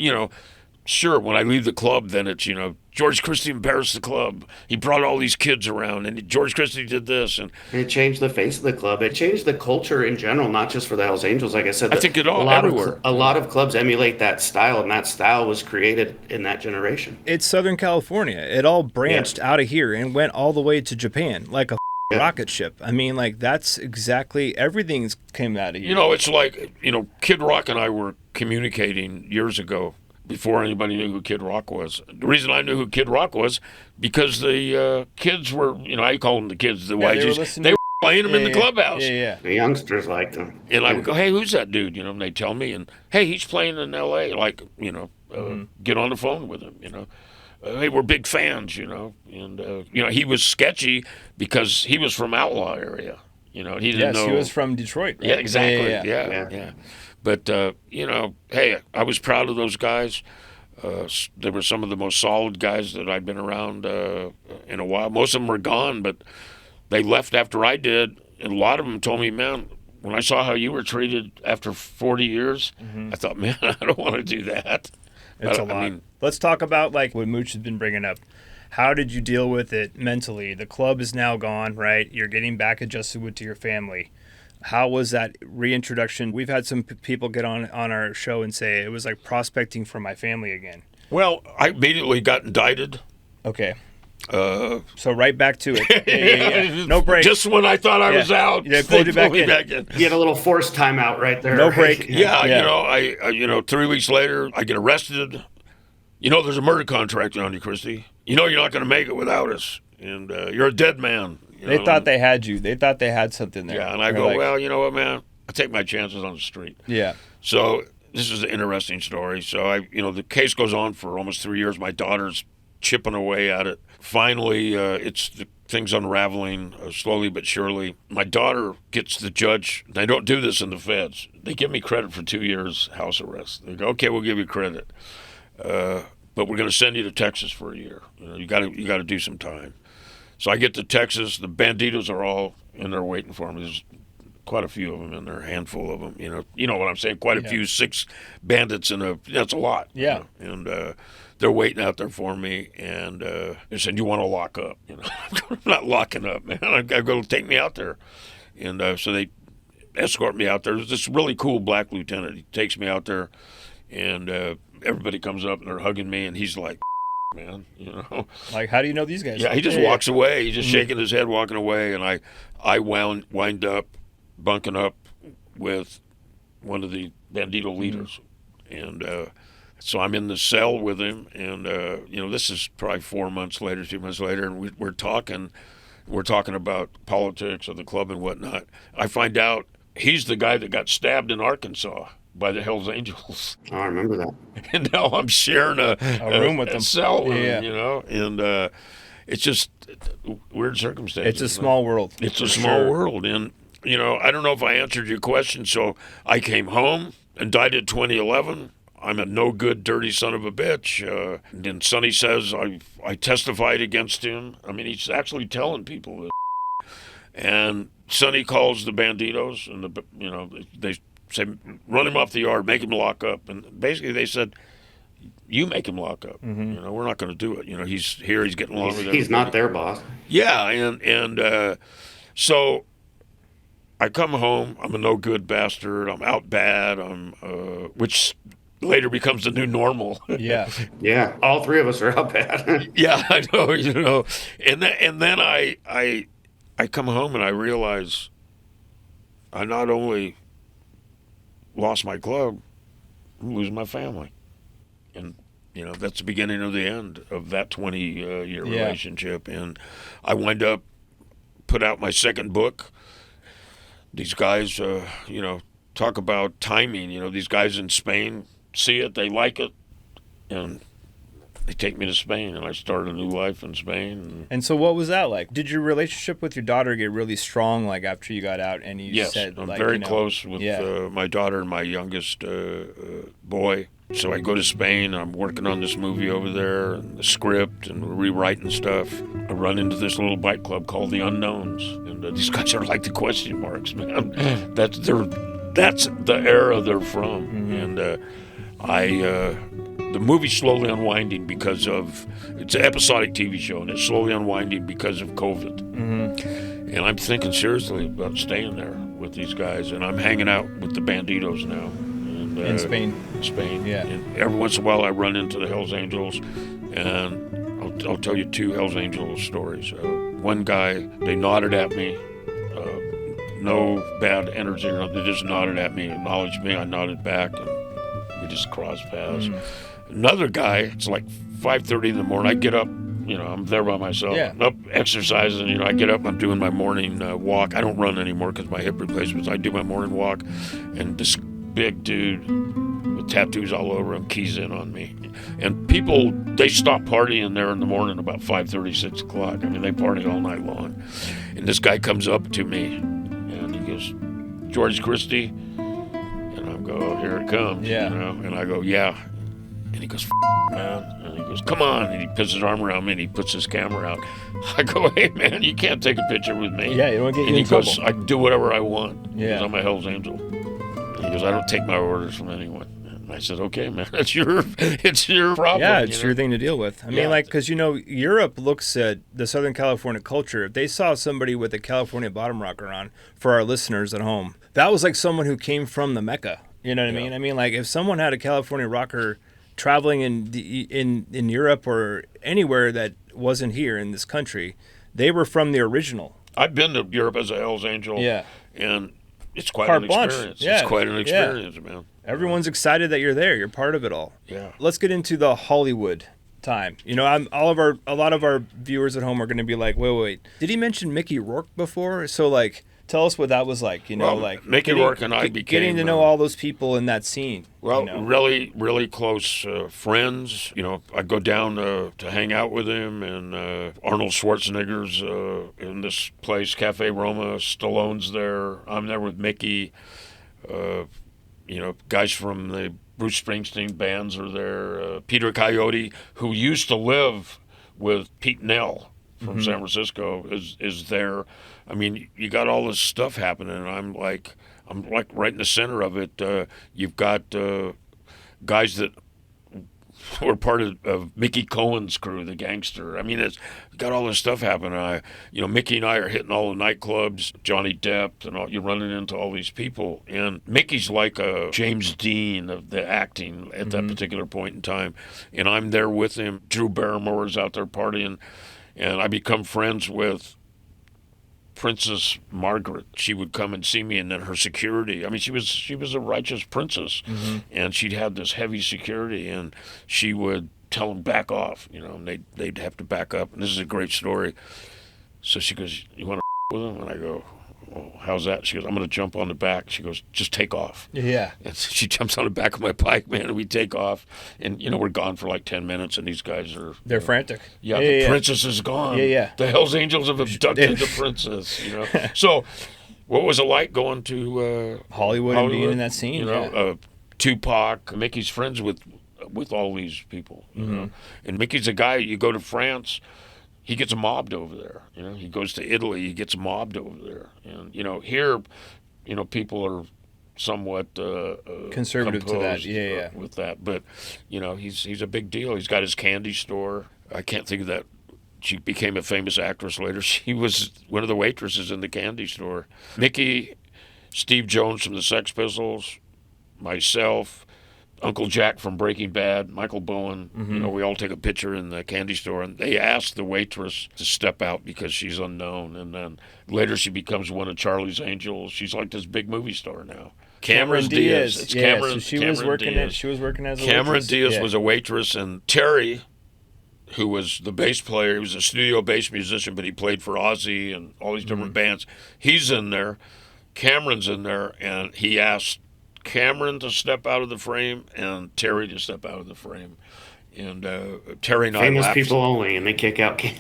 sure, when I leave the club, then it's, George Christie embarrassed the club. He brought all these kids around, and George Christie did this. And it changed the face of the club. It changed the culture in general, not just for the Hells Angels. Like I said, I think everywhere. A lot of clubs emulate that style, and that style was created in that generation. It's Southern California. It all branched out of here and went all the way to Japan, like a rocket ship. I mean, that's exactly, everything's came out of here. It's like, Kid Rock and I were communicating years ago, before anybody knew who Kid Rock was. The reason I knew who Kid Rock was, because the kids were, I call them the kids, the YGs, they were playing them in the clubhouse. Yeah. The youngsters liked them. And I would go, hey, who's that dude? And they tell me, and hey, he's playing in L.A., get on the phone with him, hey, we're big fans, and, he was sketchy because he was from Outlaw area, he didn't know. He was from Detroit. Right? Yeah, exactly. Yeah. But, hey, I was proud of those guys. They were some of the most solid guys that I'd been around in a while. Most of them were gone, but they left after I did. And a lot of them told me, man, when I saw how you were treated after 40 years, I thought, man, I don't want to do that. It's a lot. Let's talk about, what Mooch has been bringing up. How did you deal with it mentally? The club is now gone, right? You're getting back adjusted to your family. How was that reintroduction? We've had some people get on our show and say it was like prospecting for my family again. Well, I immediately got indicted. Okay. So right back to it. Yeah. No break. Just when I thought I was out, they pulled you back in. You had a little forced timeout right there. No break. Yeah. I 3 weeks later, I get arrested. There's a murder contract on you, Christie. You're not going to make it without us, and you're a dead man. They thought they had you. They thought they had something there. Yeah, and I go, well, you know what, man? I take my chances on the street. Yeah. So this is an interesting story. So the case goes on for almost 3 years. My daughter's chipping away at it. Finally, things unraveling slowly but surely. My daughter gets the judge. They don't do this in the feds. They give me credit for 2 years house arrest. They go, okay, we'll give you credit, but we're going to send you to Texas for a year. You got to do some time. So I get to Texas. The banditos are all in there waiting for me. There's quite a few of them in there, a handful of them. You know what I'm saying? Quite a few, 6 bandits that's a lot. Yeah. And they're waiting out there for me. And they said, "You want to lock up?" I'm not locking up, man. I got to take me out there. And so they escort me out there. There's this really cool black lieutenant. He takes me out there, and everybody comes up and they're hugging me, and he's like, man, you know. Like, how do you know these guys? Yeah, he just walks away. He's just shaking his head, walking away, and I wind up bunking up with one of the Bandito leaders, and so I'm in the cell with him, and this is probably 4 months later, 2 months later, and we're talking about politics of the club and whatnot. I find out he's the guy that got stabbed in Arkansas by the Hells Angels. Oh, I remember that. And now I'm sharing a room with them. cell with him, and it's just weird circumstances. It's a small world. It's a small world, and I don't know if I answered your question. So I came home and died in 2011. I'm a no good, dirty son of a bitch. And then Sonny says I testified against him. I mean, he's actually telling people this. And Sonny calls the Banditos, and they say, run him off the yard, make him lock up. And basically they said, you make him lock up. We're not going to do it. He's here, he's getting along with everybody. He's not their boss. Yeah, and so I come home. I'm a no good bastard. I'm out bad. Which later becomes the new normal. Yeah. Yeah, all three of us are out bad. Yeah, I know. And then I come home and I realize I not only lost my club, I'm losing my family. And, that's the beginning of the end of that 20-year relationship. And I wind up put out my second book. These guys, talk about timing. These guys in Spain see it, they like it, and they take me to Spain, and I started a new life in Spain. And so what was that like? Did your relationship with your daughter get really strong, like, after you got out and you said, I'm like, very close with my daughter and my youngest boy. So I go to Spain, I'm working on this movie over there, and the script, and we're rewriting stuff. I run into this little bike club called The Unknowns, and these guys are like the question marks, man. That's the era they're from. And the movie's slowly unwinding because of, it's an episodic TV show, and it's slowly unwinding because of COVID. And I'm thinking seriously about staying there with these guys, and I'm hanging out with the Banditos now. And, in Spain. Yeah. And every once in a while I run into the Hells Angels, and I'll tell you two Hells Angels stories. One guy, they nodded at me. No bad energy, they just nodded at me, acknowledged me, I nodded back, and we just crossed paths. Another guy, it's like 5:30 in the morning. I get up, I'm there by myself. Yeah. I'm up exercising, I get up, I'm doing my morning walk. I don't run anymore because my hip replacements. I do my morning walk, and this big dude with tattoos all over him keys in on me. And people, they stop partying there in the morning about 5:30, 6 o'clock. I mean, they party all night long. And this guy comes up to me, and he goes, George Christie? And I go, oh, here it comes. Yeah. And I go, yeah. And he goes, man. And he goes, come on. And he puts his arm around me and he puts his camera out. I go, hey, man, you can't take a picture with me. Yeah, you don't get you in trouble. And he goes, trouble. I can do whatever I want. Yeah. Because I'm a Hells Angel. And he goes, I don't take my orders from anyone. And I said, okay, man, it's your problem. Yeah, it's your thing to deal with. I mean, Yeah. like, because, Europe looks at the Southern California culture. If they saw somebody with a California bottom rocker on, for our listeners at home, that was like someone who came from the Mecca. You know what I mean? I mean, like, if someone had a California rocker traveling in Europe or anywhere that wasn't here in this country, they were from the original. I've been to Europe as a Hells Angel. Yeah. And it's quite Carte an blanche. experience. Yeah. It's quite an experience, man. Everyone's excited that you're there. You're part of it all. Yeah. Let's get into the Hollywood time. A lot of our viewers at home are going to be like, wait. Did he mention Mickey Rourke before? So, like, tell us what that was like. Mickey Rourke and I became getting to know all those people in that scene. Well, really, really close friends. I'd go down to hang out with him, and Arnold Schwarzenegger's in this place, Cafe Roma. Stallone's there. I'm there with Mickey. Guys from the Bruce Springsteen bands are there. Peter Coyote, who used to live with Pete Nell from San Francisco, is there. I mean, you got all this stuff happening, and I'm like right in the center of it. You've got guys that we're part of Mickey Cohen's crew, the gangster. I mean, it's got all this stuff happening. Mickey and I are hitting all the nightclubs, Johnny Depp, and all. You're running into all these people, and Mickey's like a James Dean of the acting at that particular point in time, and I'm there with him. Drew Barrymore's out there partying, and I become friends with Princess Margaret. She would come and see me, and then her security. I mean, she was a righteous princess, and she'd have this heavy security, and she would tell them back off, and they'd have to back up. And this is a great story. So she goes, "You want to with them?" And I go, "Well, how's that?" She goes, "I'm going to jump on the back." She goes, "Just take off." Yeah. And so she jumps on the back of my bike, man, and we take off. And, we're gone for like 10 minutes, and these guys are... They're frantic. Yeah, the princess is gone. Yeah. The Hells Angels have abducted the princess, So what was it like going to Hollywood and being in that scene? Tupac, Mickey's friends with all these people, And Mickey's a guy, you go to France... He gets mobbed over there. He goes to Italy. He gets mobbed over there. And here, people are somewhat conservative to that. Yeah. With that, but he's a big deal. He's got his candy store. I can't think of that. She became a famous actress later. She was one of the waitresses in the candy store. Mickey, Steve Jones from the Sex Pistols, myself. Uncle Jack from Breaking Bad, Michael Bowen, we all take a picture in the candy store, and they ask the waitress to step out because she's unknown, and then later she becomes one of Charlie's Angels. She's like this big movie star now. Cameron Diaz. It's Cameron. So she Cameron was working. Diaz. She was working as a Cameron waitress. Diaz was a waitress, and Terry, who was the bass player, he was a studio bass musician, but he played for Ozzy and all these different bands. He's in there. Cameron's in there, and he asked Cameron to step out of the frame and Terry to step out of the frame. And Terry and famous I laughed. People only, and they kick out they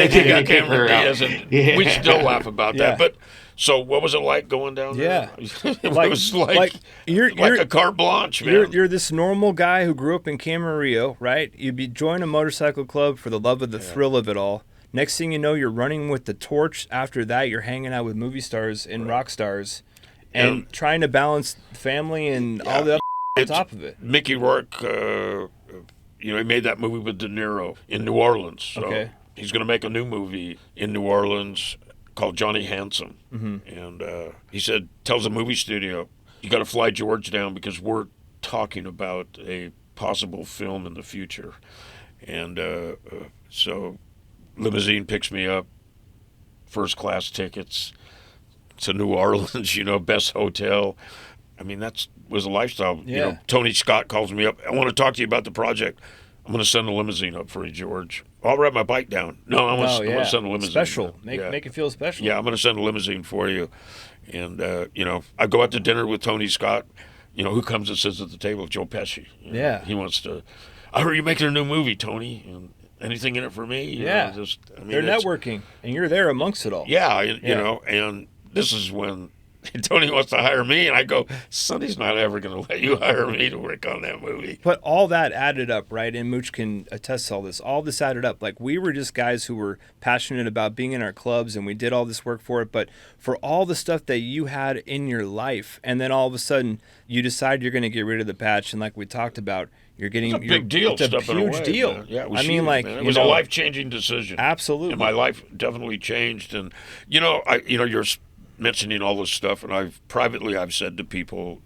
kick out Cameron Diaz, and we still laugh about Yeah. that. But so what was it like going down there? It was like you're a carte blanche, man. You're this normal guy who grew up in Camarillo, right? You join a motorcycle club for the love of the thrill of it all. Next thing you know, you're running with the torch. After that, you're hanging out with movie stars and rock stars. And trying to balance family and all the other on top of it. Mickey Rourke, he made that movie with De Niro in New Orleans. So he's going to make a new movie in New Orleans called Johnny Handsome. And he said, tells a movie studio, you got to fly George down because we're talking about a possible film in the future. And so limousine picks me up, first class tickets to New Orleans, best hotel. I mean, was a lifestyle. Yeah. Tony Scott calls me up. I want to talk to you about the project. I'm going to send a limousine up for you, George. I'll ride my bike down. No, I'm going to send a limousine. Special. Make it feel special. Yeah, I'm going to send a limousine for you. And, I go out to dinner with Tony Scott. Who comes and sits at the table? Joe Pesci. He wants to, I heard you're making a new movie, Tony. And anything in it for me? They're networking, and you're there amongst it all. Yeah, and this is when Tony wants to hire me, and I go, Sonny's not ever going to let you hire me to work on that movie. But all that added up, right? And Mooch can attest to all this. All this added up. Like, we were just guys who were passionate about being in our clubs, and we did all this work for it. But for all the stuff that you had in your life, and then all of a sudden you decide you're going to get rid of the patch, and like we talked about, you're getting it's a big deal. It's a huge deal. Man. Yeah, it was huge, huge, man. It was a life-changing decision. Absolutely, and my life definitely changed. And you're mentioning all this stuff, and I've said to people,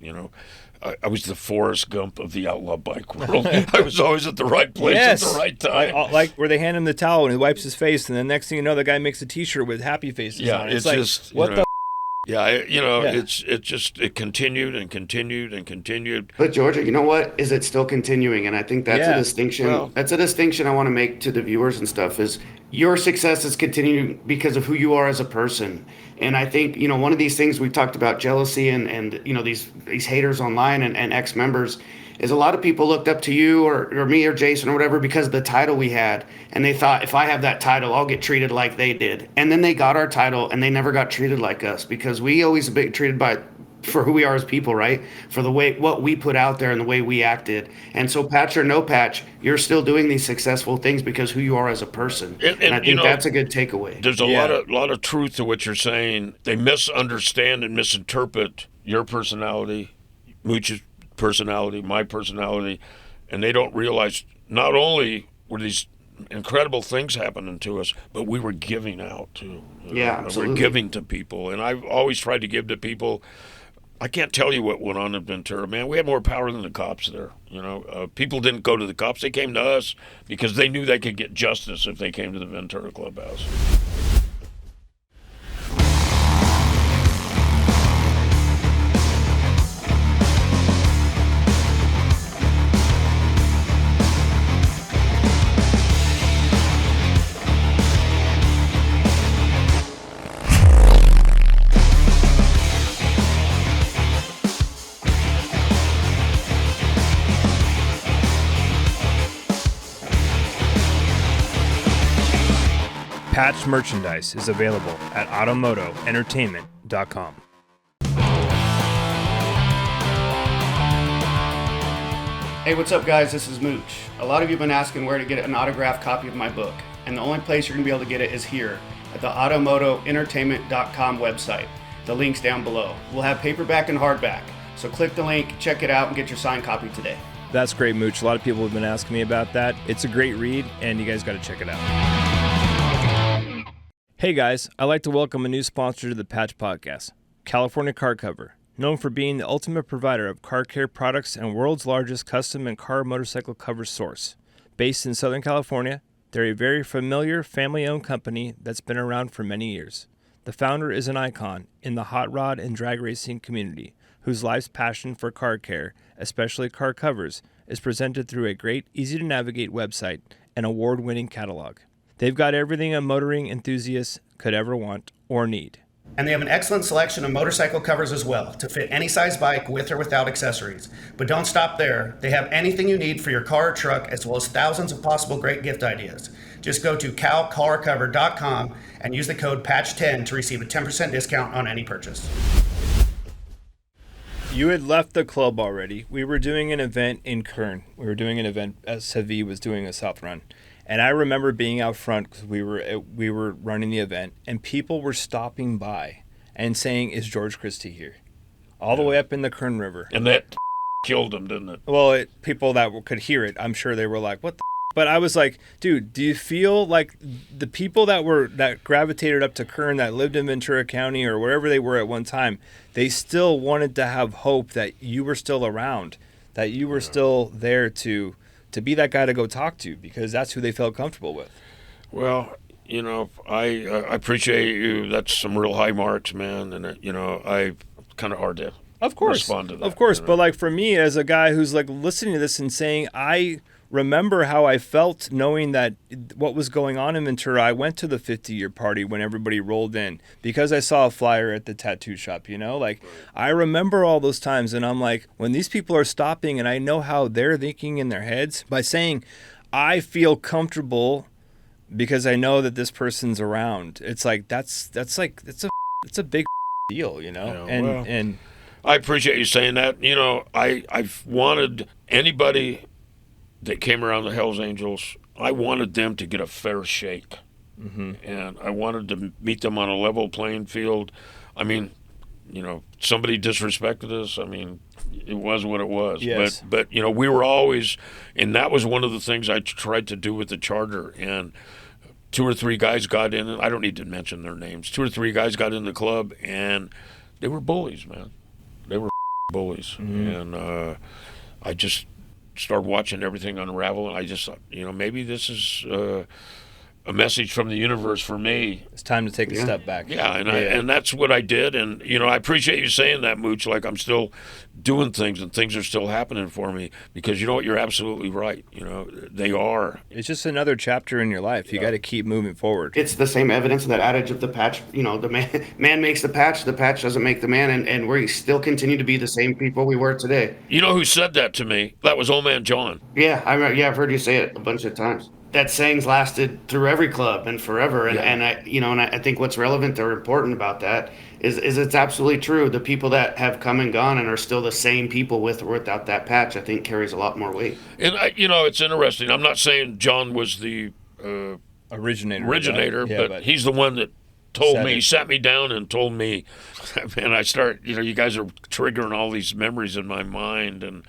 I was the Forrest Gump of the outlaw bike world. I was always at the right place at the right time. Like where they hand him the towel and he wipes his face, and the next thing you know, the guy makes a T-shirt with happy faces on it. It's like, just what the. Yeah, it continued and continued and continued. But Georgia, you know what? Is it still continuing? And I think that's a distinction. That's a distinction I want to make to the viewers and stuff. Is your success is continuing because of who you are as a person. And I think one of these things we've talked about, jealousy and these haters online and ex-members, is a lot of people looked up to you or me or Jason or whatever because of the title we had. And they thought, if I have that title, I'll get treated like they did. And then they got our title and they never got treated like us because we always been treated for who we are as people, right? For the way, what we put out there and the way we acted. And so patch or no patch, you're still doing these successful things because who you are as a person. And I think that's a good takeaway. There's a lot of truth to what you're saying. They misunderstand and misinterpret your personality, Mooch's personality, my personality, And they don't realize not only were these incredible things happening to us, but we were giving out too. Yeah, absolutely. We're giving to people. And I've always tried to give to people. I can't tell you what went on in Ventura, man. We had more power than the cops there. People didn't go to the cops. They came to us because they knew they could get justice if they came to the Ventura Clubhouse. Patch merchandise is available at automotoentertainment.com. Hey, what's up, guys? This is Mooch. A lot of you have been asking where to get an autographed copy of my book, and the only place you're going to be able to get it is here at the automotoentertainment.com website. The link's down below. We'll have paperback and hardback, so click the link, check it out, and get your signed copy today. That's great, Mooch. A lot of people have been asking me about that. It's a great read, and you guys got to check it out. Hey guys, I'd like to welcome a new sponsor to the Patch Podcast, California Car Cover. Known for being the ultimate provider of car care products and world's largest custom and car motorcycle cover source. Based in Southern California, they're a very familiar family-owned company that's been around for many years. The founder is an icon in the hot rod and drag racing community, whose life's passion for car care, especially car covers, is presented through a great, easy-to-navigate website and award-winning catalog. They've got everything a motoring enthusiast could ever want or need. And they have an excellent selection of motorcycle covers as well, to fit any size bike with or without accessories. But don't stop there. They have anything you need for your car or truck, as well as thousands of possible great gift ideas. Just go to calcarcover.com and use the code PATCH10 to receive a 10% discount on any purchase. You had left the club already. We were doing an event in Kern. We were doing an event as Sevi was doing a South Run. And I remember being out front because we were running the event, and people were stopping by and saying, "Is George Christie here?" All the way up in the Kern River. And that killed him, didn't it? Well, people that could hear it, I'm sure they were like, "What the?" But I was like, dude, do you feel like the people that gravitated up to Kern, that lived in Ventura County or wherever they were at one time, they still wanted to have hope that you were still around, that you were still there to be that guy to go talk to, because that's who they felt comfortable with. Well, I appreciate you. That's some real high marks, man. And, I kind of hard to respond to that. Of course. But like for me as a guy who's like listening to this and saying, I remember how I felt knowing that what was going on in Ventura. I went to the 50-year party when everybody rolled in because I saw a flyer at the tattoo shop, I remember all those times, and I'm like, when these people are stopping and I know how they're thinking in their heads by saying, I feel comfortable because I know that this person's around. It's like, it's a big deal, and I appreciate you saying that. I've wanted anybody that came around the Hells Angels, I wanted them to get a fair shake. Mm-hmm. And I wanted to meet them on a level playing field. I mean, somebody disrespected us. I mean, it was what it was. Yes. But we were always, and that was one of the things I tried to do with the charter. And 2 or 3 guys got in, and I don't need to mention their names. 2 or 3 guys got in the club, and they were bullies, man. They were bullies. Mm-hmm. And I just started watching everything unravel, and I just thought, maybe this is a message from the universe for me. It's time to take a step back. Yeah, and that's what I did, and I appreciate you saying that, Mooch. Like, I'm still doing things, and things are still happening for me, because you know what, you're absolutely right. They are. It's just another chapter in your life. You got to keep moving forward. It's the same evidence of that adage of the patch. The man makes the patch doesn't make the man, and we still continue to be the same people we were today. You know who said that to me? That was Old Man John. Yeah, I've heard you say it a bunch of times. That saying's lasted through every club and forever, and I think what's relevant or important about that is it's absolutely true. The people that have come and gone and are still the same people with or without that patch, I think carries a lot more weight. And it's interesting. I'm not saying John was the originator, but he's the one that told me, he sat me down and told me, man, you guys are triggering all these memories in my mind, and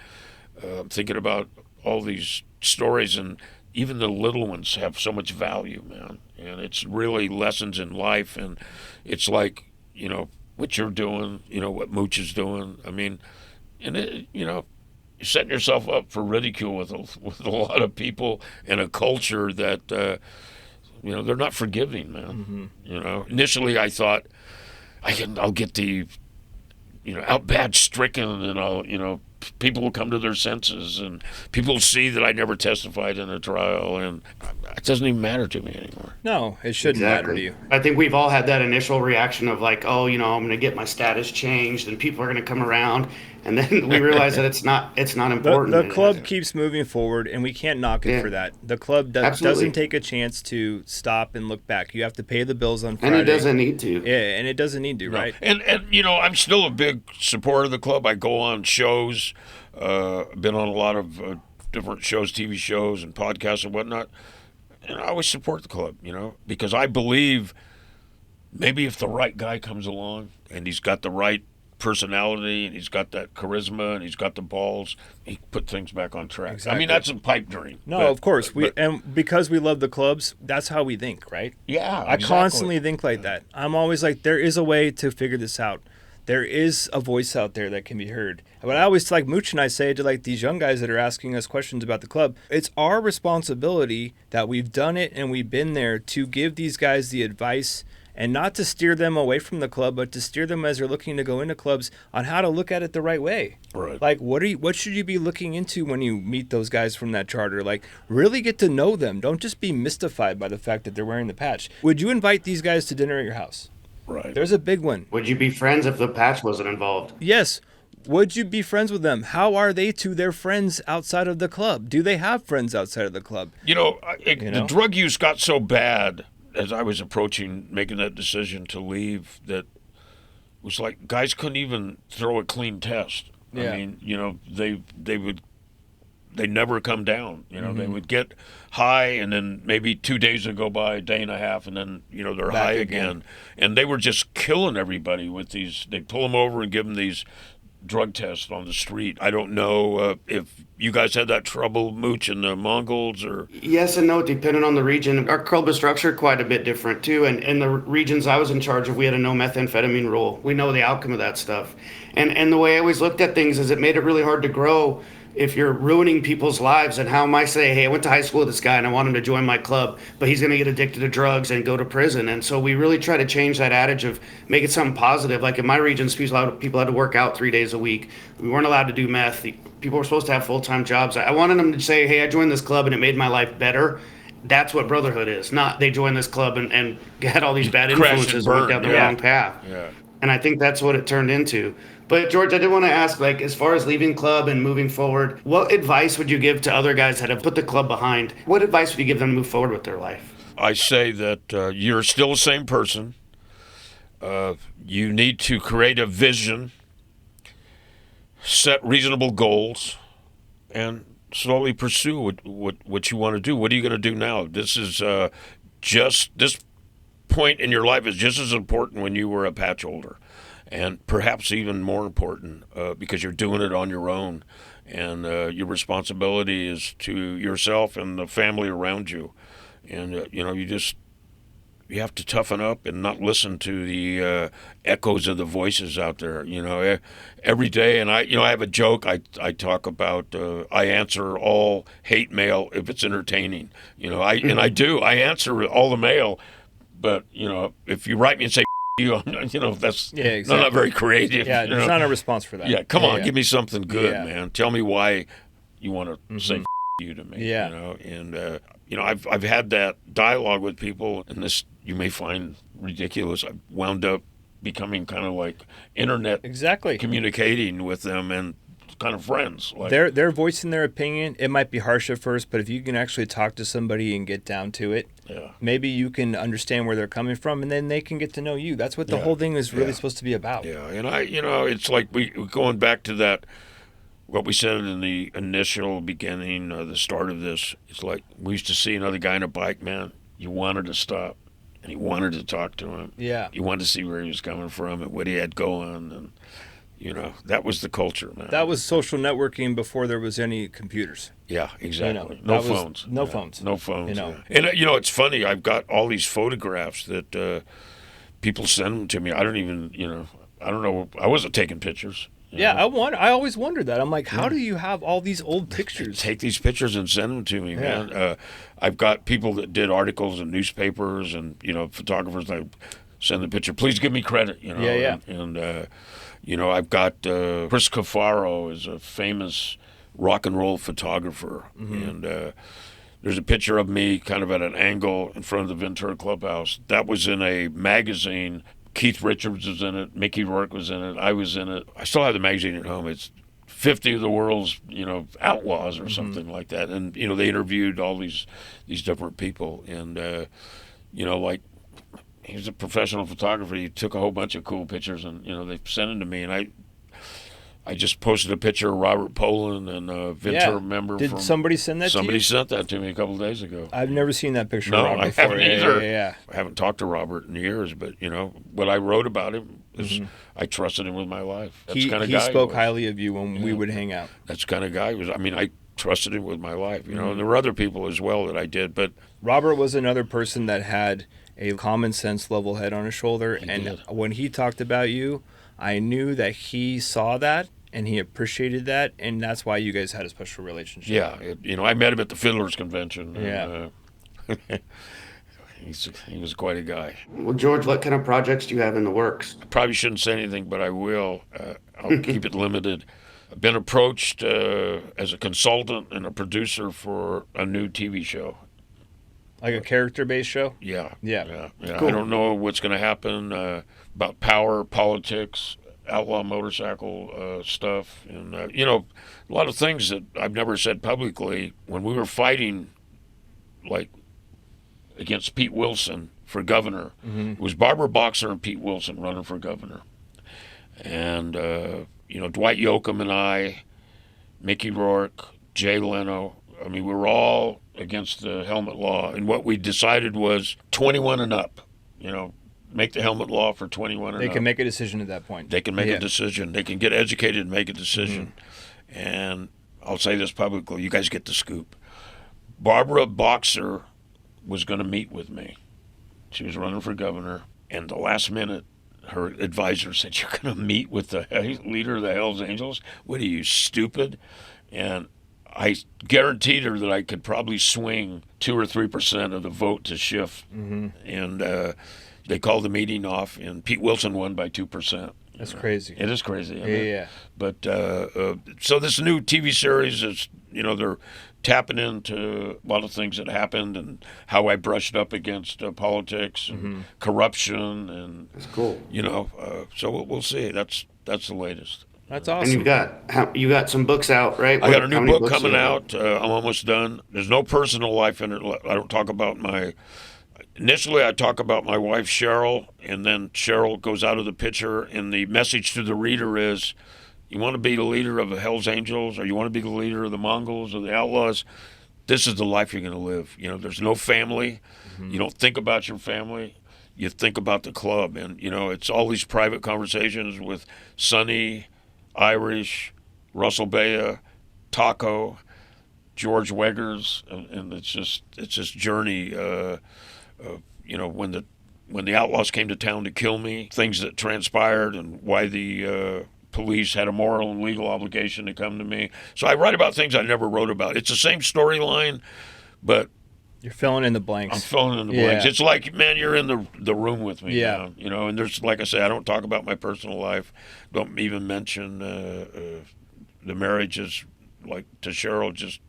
I'm thinking about all these stories, and even the little ones have so much value, man. And it's really lessons in life, and it's like, what you're doing, what Mooch is doing. I mean, and you're setting yourself up for ridicule with a lot of people and a culture that, they're not forgiving, man. Mm-hmm. Initially I thought I'll get the, out badge stricken, and I'll, people will come to their senses, and people will see that I never testified in a trial, and it doesn't even matter to me anymore. No, it shouldn't matter to you. I think we've all had that initial reaction of like, oh, I'm going to get my status changed, and people are going to come around, and then we realize that it's not important. The club keeps moving forward, and we can't knock it for that. The club doesn't take a chance to stop and look back. You have to pay the bills on Friday. And it doesn't need to. Yeah, and it doesn't need to, right? And I'm still a big supporter of the club. I go on shows. I've been on a lot of different shows, TV shows and podcasts and whatnot. And I always support the club, because I believe maybe if the right guy comes along and he's got the right personality and he's got that charisma and he's got the balls, he put things back on track. Exactly. I mean, that's a pipe dream. No, of course. And because we love the clubs, that's how we think, right? Yeah, I constantly think like that. I'm always like, there is a way to figure this out. There is a voice out there that can be heard. But I always, like Mooch and I say to like these young guys that are asking us questions about the club, it's our responsibility that we've done it and we've been there to give these guys the advice, and not to steer them away from the club, but to steer them as they're looking to go into clubs on how to look at it the right way. Right. Like, what should you be looking into when you meet those guys from that charter? Like, really get to know them. Don't just be mystified by the fact that they're wearing the patch. Would you invite these guys to dinner at your house? Right. There's a big one. Would you be friends if the patch wasn't involved? Yes. Would you be friends with them? How are they to their friends outside of the club? Do they have friends outside of the club? The drug use got so bad as I was approaching making that decision to leave that it was like guys couldn't even throw a clean test. Yeah. I mean, they never come down. Mm-hmm. They would get high, and then maybe 2 days would go by, a day and a half, and then, they're Back high again. And they were just killing everybody with these. They'd pull them over and give them these drug tests on the street. I don't know if you guys had that trouble, Mooch and the Mongols, or... Yes and no, depending on the region. Our club is structured quite a bit different, too. And in the regions I was in charge of, we had a no methamphetamine rule. We know the outcome of that stuff. And the way I always looked at things is it made it really hard to grow if you're ruining people's lives. And how am I say, hey, I went to high school with this guy and I want him to join my club, but he's going to get addicted to drugs and go to prison. And so we really try to change that adage of make it something positive. Like in my regions, people had to work out 3 days a week. We weren't allowed to do meth. People were supposed to have full-time jobs. I wanted them to say, hey, I joined this club and it made my life better. That's what brotherhood is. Not they joined this club and had all these bad influences and went down the wrong path. Yeah. And I think that's what it turned into. But George, I did want to ask, like, as far as leaving club and moving forward, what advice would you give to other guys that have put the club behind? What advice would you give them to move forward with their life? I say that you're still the same person. You need to create a vision, set reasonable goals, and slowly pursue what you want to do. What are you going to do now? This is this point in your life is just as important when you were a patch holder. And perhaps even more important because you're doing it on your own, and your responsibility is to yourself and the family around you. And you have to toughen up and not listen to the echoes of the voices out there. Every day. And I have a joke. I talk about I answer all hate mail if it's entertaining. I do. I answer all the mail, but if you write me and say that's exactly. not very creative. Yeah, there's not a response for that. Yeah, come on, give me something good, man. Tell me why you want to say you to me. Yeah. And I've had that dialogue with people, and this you may find ridiculous. I've wound up becoming kind of like internet communicating with them and kind of friends. Like, they're voicing their opinion. It might be harsh at first, but if you can actually talk to somebody and get down to it, maybe you can understand where they're coming from, and then they can get to know you. That's what the whole thing is really supposed to be about. Yeah, and it's like we going back to that, what we said in the initial beginning, the start of this. It's like we used to see another guy on a bike, man. You wanted to stop, and you wanted to talk to him. Yeah. You wanted to see where he was coming from and what he had going, and that was the culture, man. That was social networking before there was any computers. Yeah, exactly. No phones. No phones. No phones. Yeah. And it's funny. I've got all these photographs that people send them to me. I don't even, I don't know. I wasn't taking pictures. Yeah, I always wondered that. I'm like, how do you have all these old pictures? Take these pictures and send them to me, man. I've got people that did articles in newspapers and, photographers that send the picture. Please give me credit, Yeah. And I've got Chris Cafaro is a famous rock and roll photographer. And there's a picture of me kind of at an angle in front of the Ventura Clubhouse. That was in a magazine. Keith Richards was in it. Mickey Rourke was in it. I was in it. I still have the magazine at home. It's 50 of the world's, outlaws or something like that. And, they interviewed all these different people. And, like, he was a professional photographer. He took a whole bunch of cool pictures and, they sent them to me. And I just posted a picture of Robert Poland and a Ventura member. Did somebody send that to you? Somebody sent that to me a couple of days ago. I've never seen that picture No, of Robert I before. haven't either. Yeah. I haven't talked to Robert in years, but, what I wrote about him is I trusted him with my life. That's the kind of guy he spoke was. highly of you when we would hang out. That's the kind of guy he was. I mean, I trusted him with my life, and there were other people as well that I did, but Robert was another person that had a common sense level head on his shoulder, and when he talked about you, I knew that he saw that and he appreciated that, and that's why you guys had a special relationship. Yeah, I met him at the Fiddlers Convention. Yeah. And, he was quite a guy. Well, George, what kind of projects do you have in the works? I probably shouldn't say anything, but I will. I'll keep it limited. I've been approached as a consultant and a producer for a new TV show. Like a character-based show? Yeah. Cool. I don't know what's going to happen about power, politics, outlaw motorcycle stuff, and a lot of things that I've never said publicly. When we were fighting, like against Pete Wilson for governor, it was Barbara Boxer and Pete Wilson running for governor, and Dwight Yoakam and I, Mickey Rourke, Jay Leno. I mean, we were all against the helmet law, and what we decided was 21 and up. Make the helmet law for 21 and up. They can make a decision at that point. They can make a decision. They can get educated and make a decision. And I'll say this publicly. You guys get the scoop. Barbara Boxer was going to meet with me. She was running for governor. And the last minute, her advisor said, "You're going to meet with the leader of the Hells Angels? What are you, stupid?" And I guaranteed her that I could probably swing 2 or 3% of the vote to Schiff. And they called the meeting off, and Pete Wilson won by 2%. That's crazy. It is crazy. Yeah. But so this new TV series is, they're tapping into a lot of things that happened and how I brushed up against politics and corruption, and That's cool. So we'll see. That's the latest. That's awesome. And you got some books out, right? I got a How new many book books coming do you have? out. I'm almost done. There's no personal life in it. I don't talk about initially I talk about my wife, Cheryl, and then Cheryl goes out of the picture, and the message to the reader is, you want to be the leader of the Hells Angels, or you want to be the leader of the Mongols or the Outlaws, this is the life you're going to live. There's no family. You don't think about your family. You think about the club. And, it's all these private conversations with Sonny, Irish, Russell Baya, Taco, George Weggers, and it's just journey. When the Outlaws came to town to kill me, things that transpired, and why the police had a moral and legal obligation to come to me. So I write about things I never wrote about. It's the same storyline, but You're filling in the blanks. I'm filling in the blanks. Yeah. It's like, man, you're in the room with me. Yeah. Now, and there's, like I say, I don't talk about my personal life. Don't even mention the marriage is, like, to Cheryl, just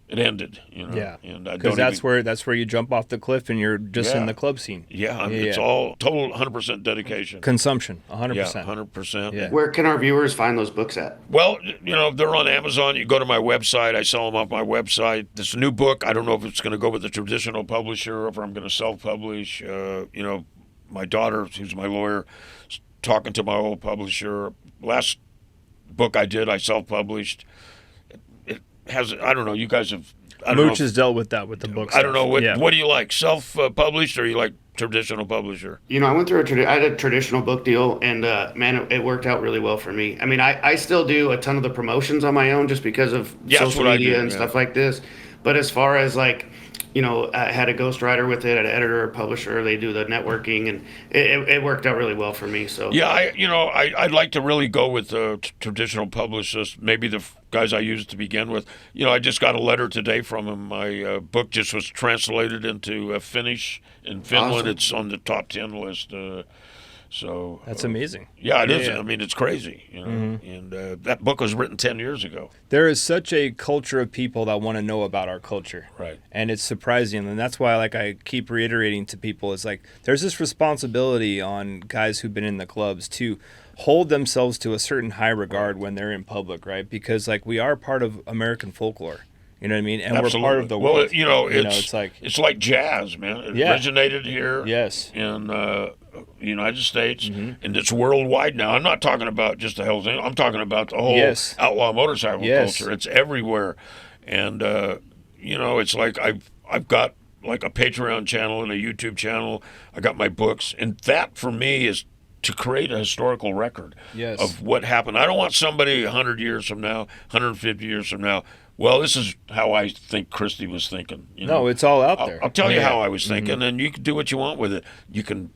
it ended. Yeah. And I Because don't that's where you jump off the cliff and you're just in the club scene. Yeah, it's all total 100% dedication. Consumption, 100%. Yeah, 100%. Yeah. Where can our viewers find those books at? Well, they're on Amazon. You go to my website. I sell them off my website. This new book, I don't know if it's going to go with the traditional publisher or if I'm going to self-publish. My daughter, who's my lawyer, is talking to my old publisher. Last book I did, I self-published. It has, I don't know, you guys have I don't Mooch know. has dealt with that with the books. I don't know what. Yeah. What do you like? Self-published or you like traditional publisher? I went through I had a traditional book deal, and man, it worked out really well for me. I mean, I still do a ton of the promotions on my own just because of Yeah, that's social what I media do, and yeah. stuff like this. But as far as like, I had a ghostwriter with it, an editor, a publisher. They do the networking, and it worked out really well for me. So Yeah, I'd like to really go with traditional publicists, maybe the guys I used to begin with. I just got a letter today from him. My book just was translated into Finnish in Finland. Awesome. It's on the top 10 list. So That's amazing. Yeah, it is. Yeah. I mean, it's crazy. And that book was written 10 years ago. There is such a culture of people that want to know about our culture. Right. And it's surprising. And that's why I keep reiterating to people is there's this responsibility on guys who've been in the clubs to hold themselves to a certain high regard when they're in public, right? Because we are part of American folklore. You know what I mean? And Absolutely. we're part of the world. Well, it's it's like jazz, man. It Yeah. originated here. Yes. In the United States, and it's worldwide now. I'm not talking about just the Hells Angel. I'm talking about the whole Yes. outlaw motorcycle Yes. culture. It's everywhere, and it's like I've got like a Patreon channel and a YouTube channel. I got my books, and that for me is to create a historical record Yes. of what happened. I don't want somebody 100 years from now, 150 years from now. Well, this is how I think Christie was thinking. No, it's all out there. I'll tell you Yeah. how I was thinking, and you can do what you want with it. You can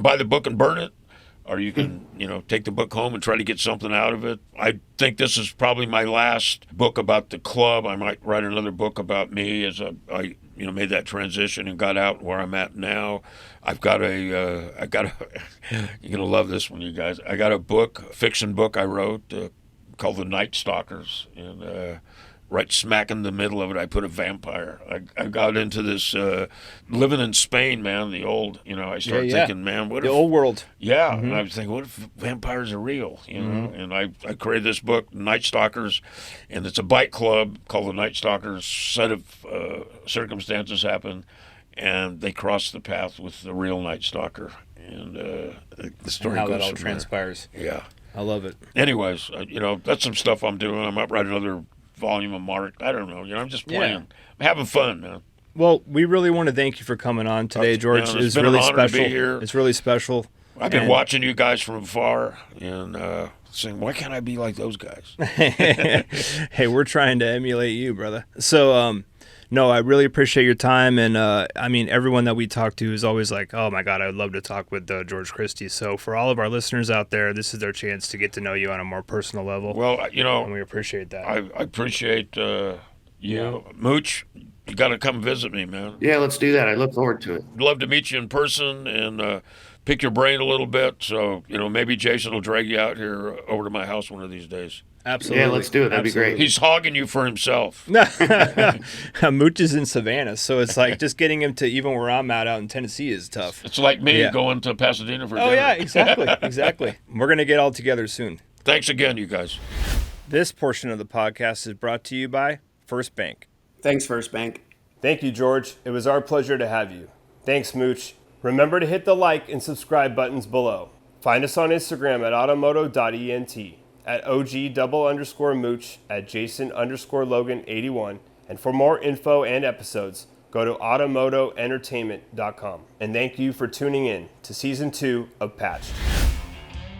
buy the book and burn it, or you can, take the book home and try to get something out of it. I think this is probably my last book about the club. I might write another book about me as I made that transition and got out where I'm at now. I've got you're gonna love this one, you guys. I got a fiction book I wrote called The Night Stalkers, and right smack in the middle of it, I put a vampire. I got into this living in Spain, man. The old, I started thinking, man, what the if old world. Yeah, and I was thinking, what if vampires are real? And I created this book, Night Stalkers, and it's a bike club called the Night Stalkers. Set of circumstances happen, and they cross the path with the real Night Stalker, and the story How goes that all from there. transpires. Yeah. I love it. Anyways, that's some stuff I'm doing. I might write another volume of Mark. I don't know. I'm just playing. Yeah. I'm having fun, man. Well, we really want to thank you for coming on today, George. man, It's it's been really an honor to special. be here. It's really special. I've been And- watching you guys from afar and saying, why can't I be like those guys? Hey, we're trying to emulate you, brother. So, no, I really appreciate your time. And everyone that we talk to is always like, oh my God, I would love to talk with George Christie. So for all of our listeners out there, this is their chance to get to know you on a more personal level. Well, and we appreciate that. I appreciate you. Mooch, you got to come visit me, man. yeah, let's do that. I look forward to it. I'd love to meet you in person and pick your brain a little bit. So, maybe Jason will drag you out here over to my house one of these days. Absolutely. Yeah, let's do it. That'd be great. He's hogging you for himself. Mooch is in Savannah, so it's like just getting him to even where I'm at out in Tennessee is tough. It's like me Yeah. going to Pasadena for Oh, dinner. yeah, exactly. We're going to get all together soon. Thanks again, you guys. This portion of the podcast is brought to you by First Bank. Thanks, First Bank. Thank you, George. It was our pleasure to have you. Thanks, Mooch. Remember to hit the like and subscribe buttons below. Find us on Instagram at automoto.ent, at OG_Mooch, at Jason_Logan81. And for more info and episodes, go to automotoentertainment.com. And thank you for tuning in to Season 2 of Patched.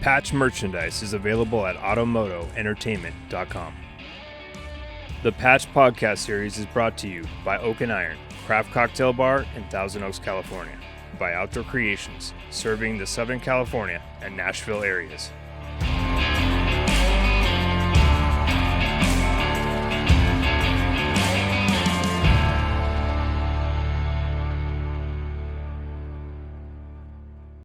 Patch merchandise is available at automotoentertainment.com. The Patch podcast series is brought to you by Oak and Iron, Craft Cocktail Bar in Thousand Oaks, California, by Outdoor Creations, serving the Southern California and Nashville areas.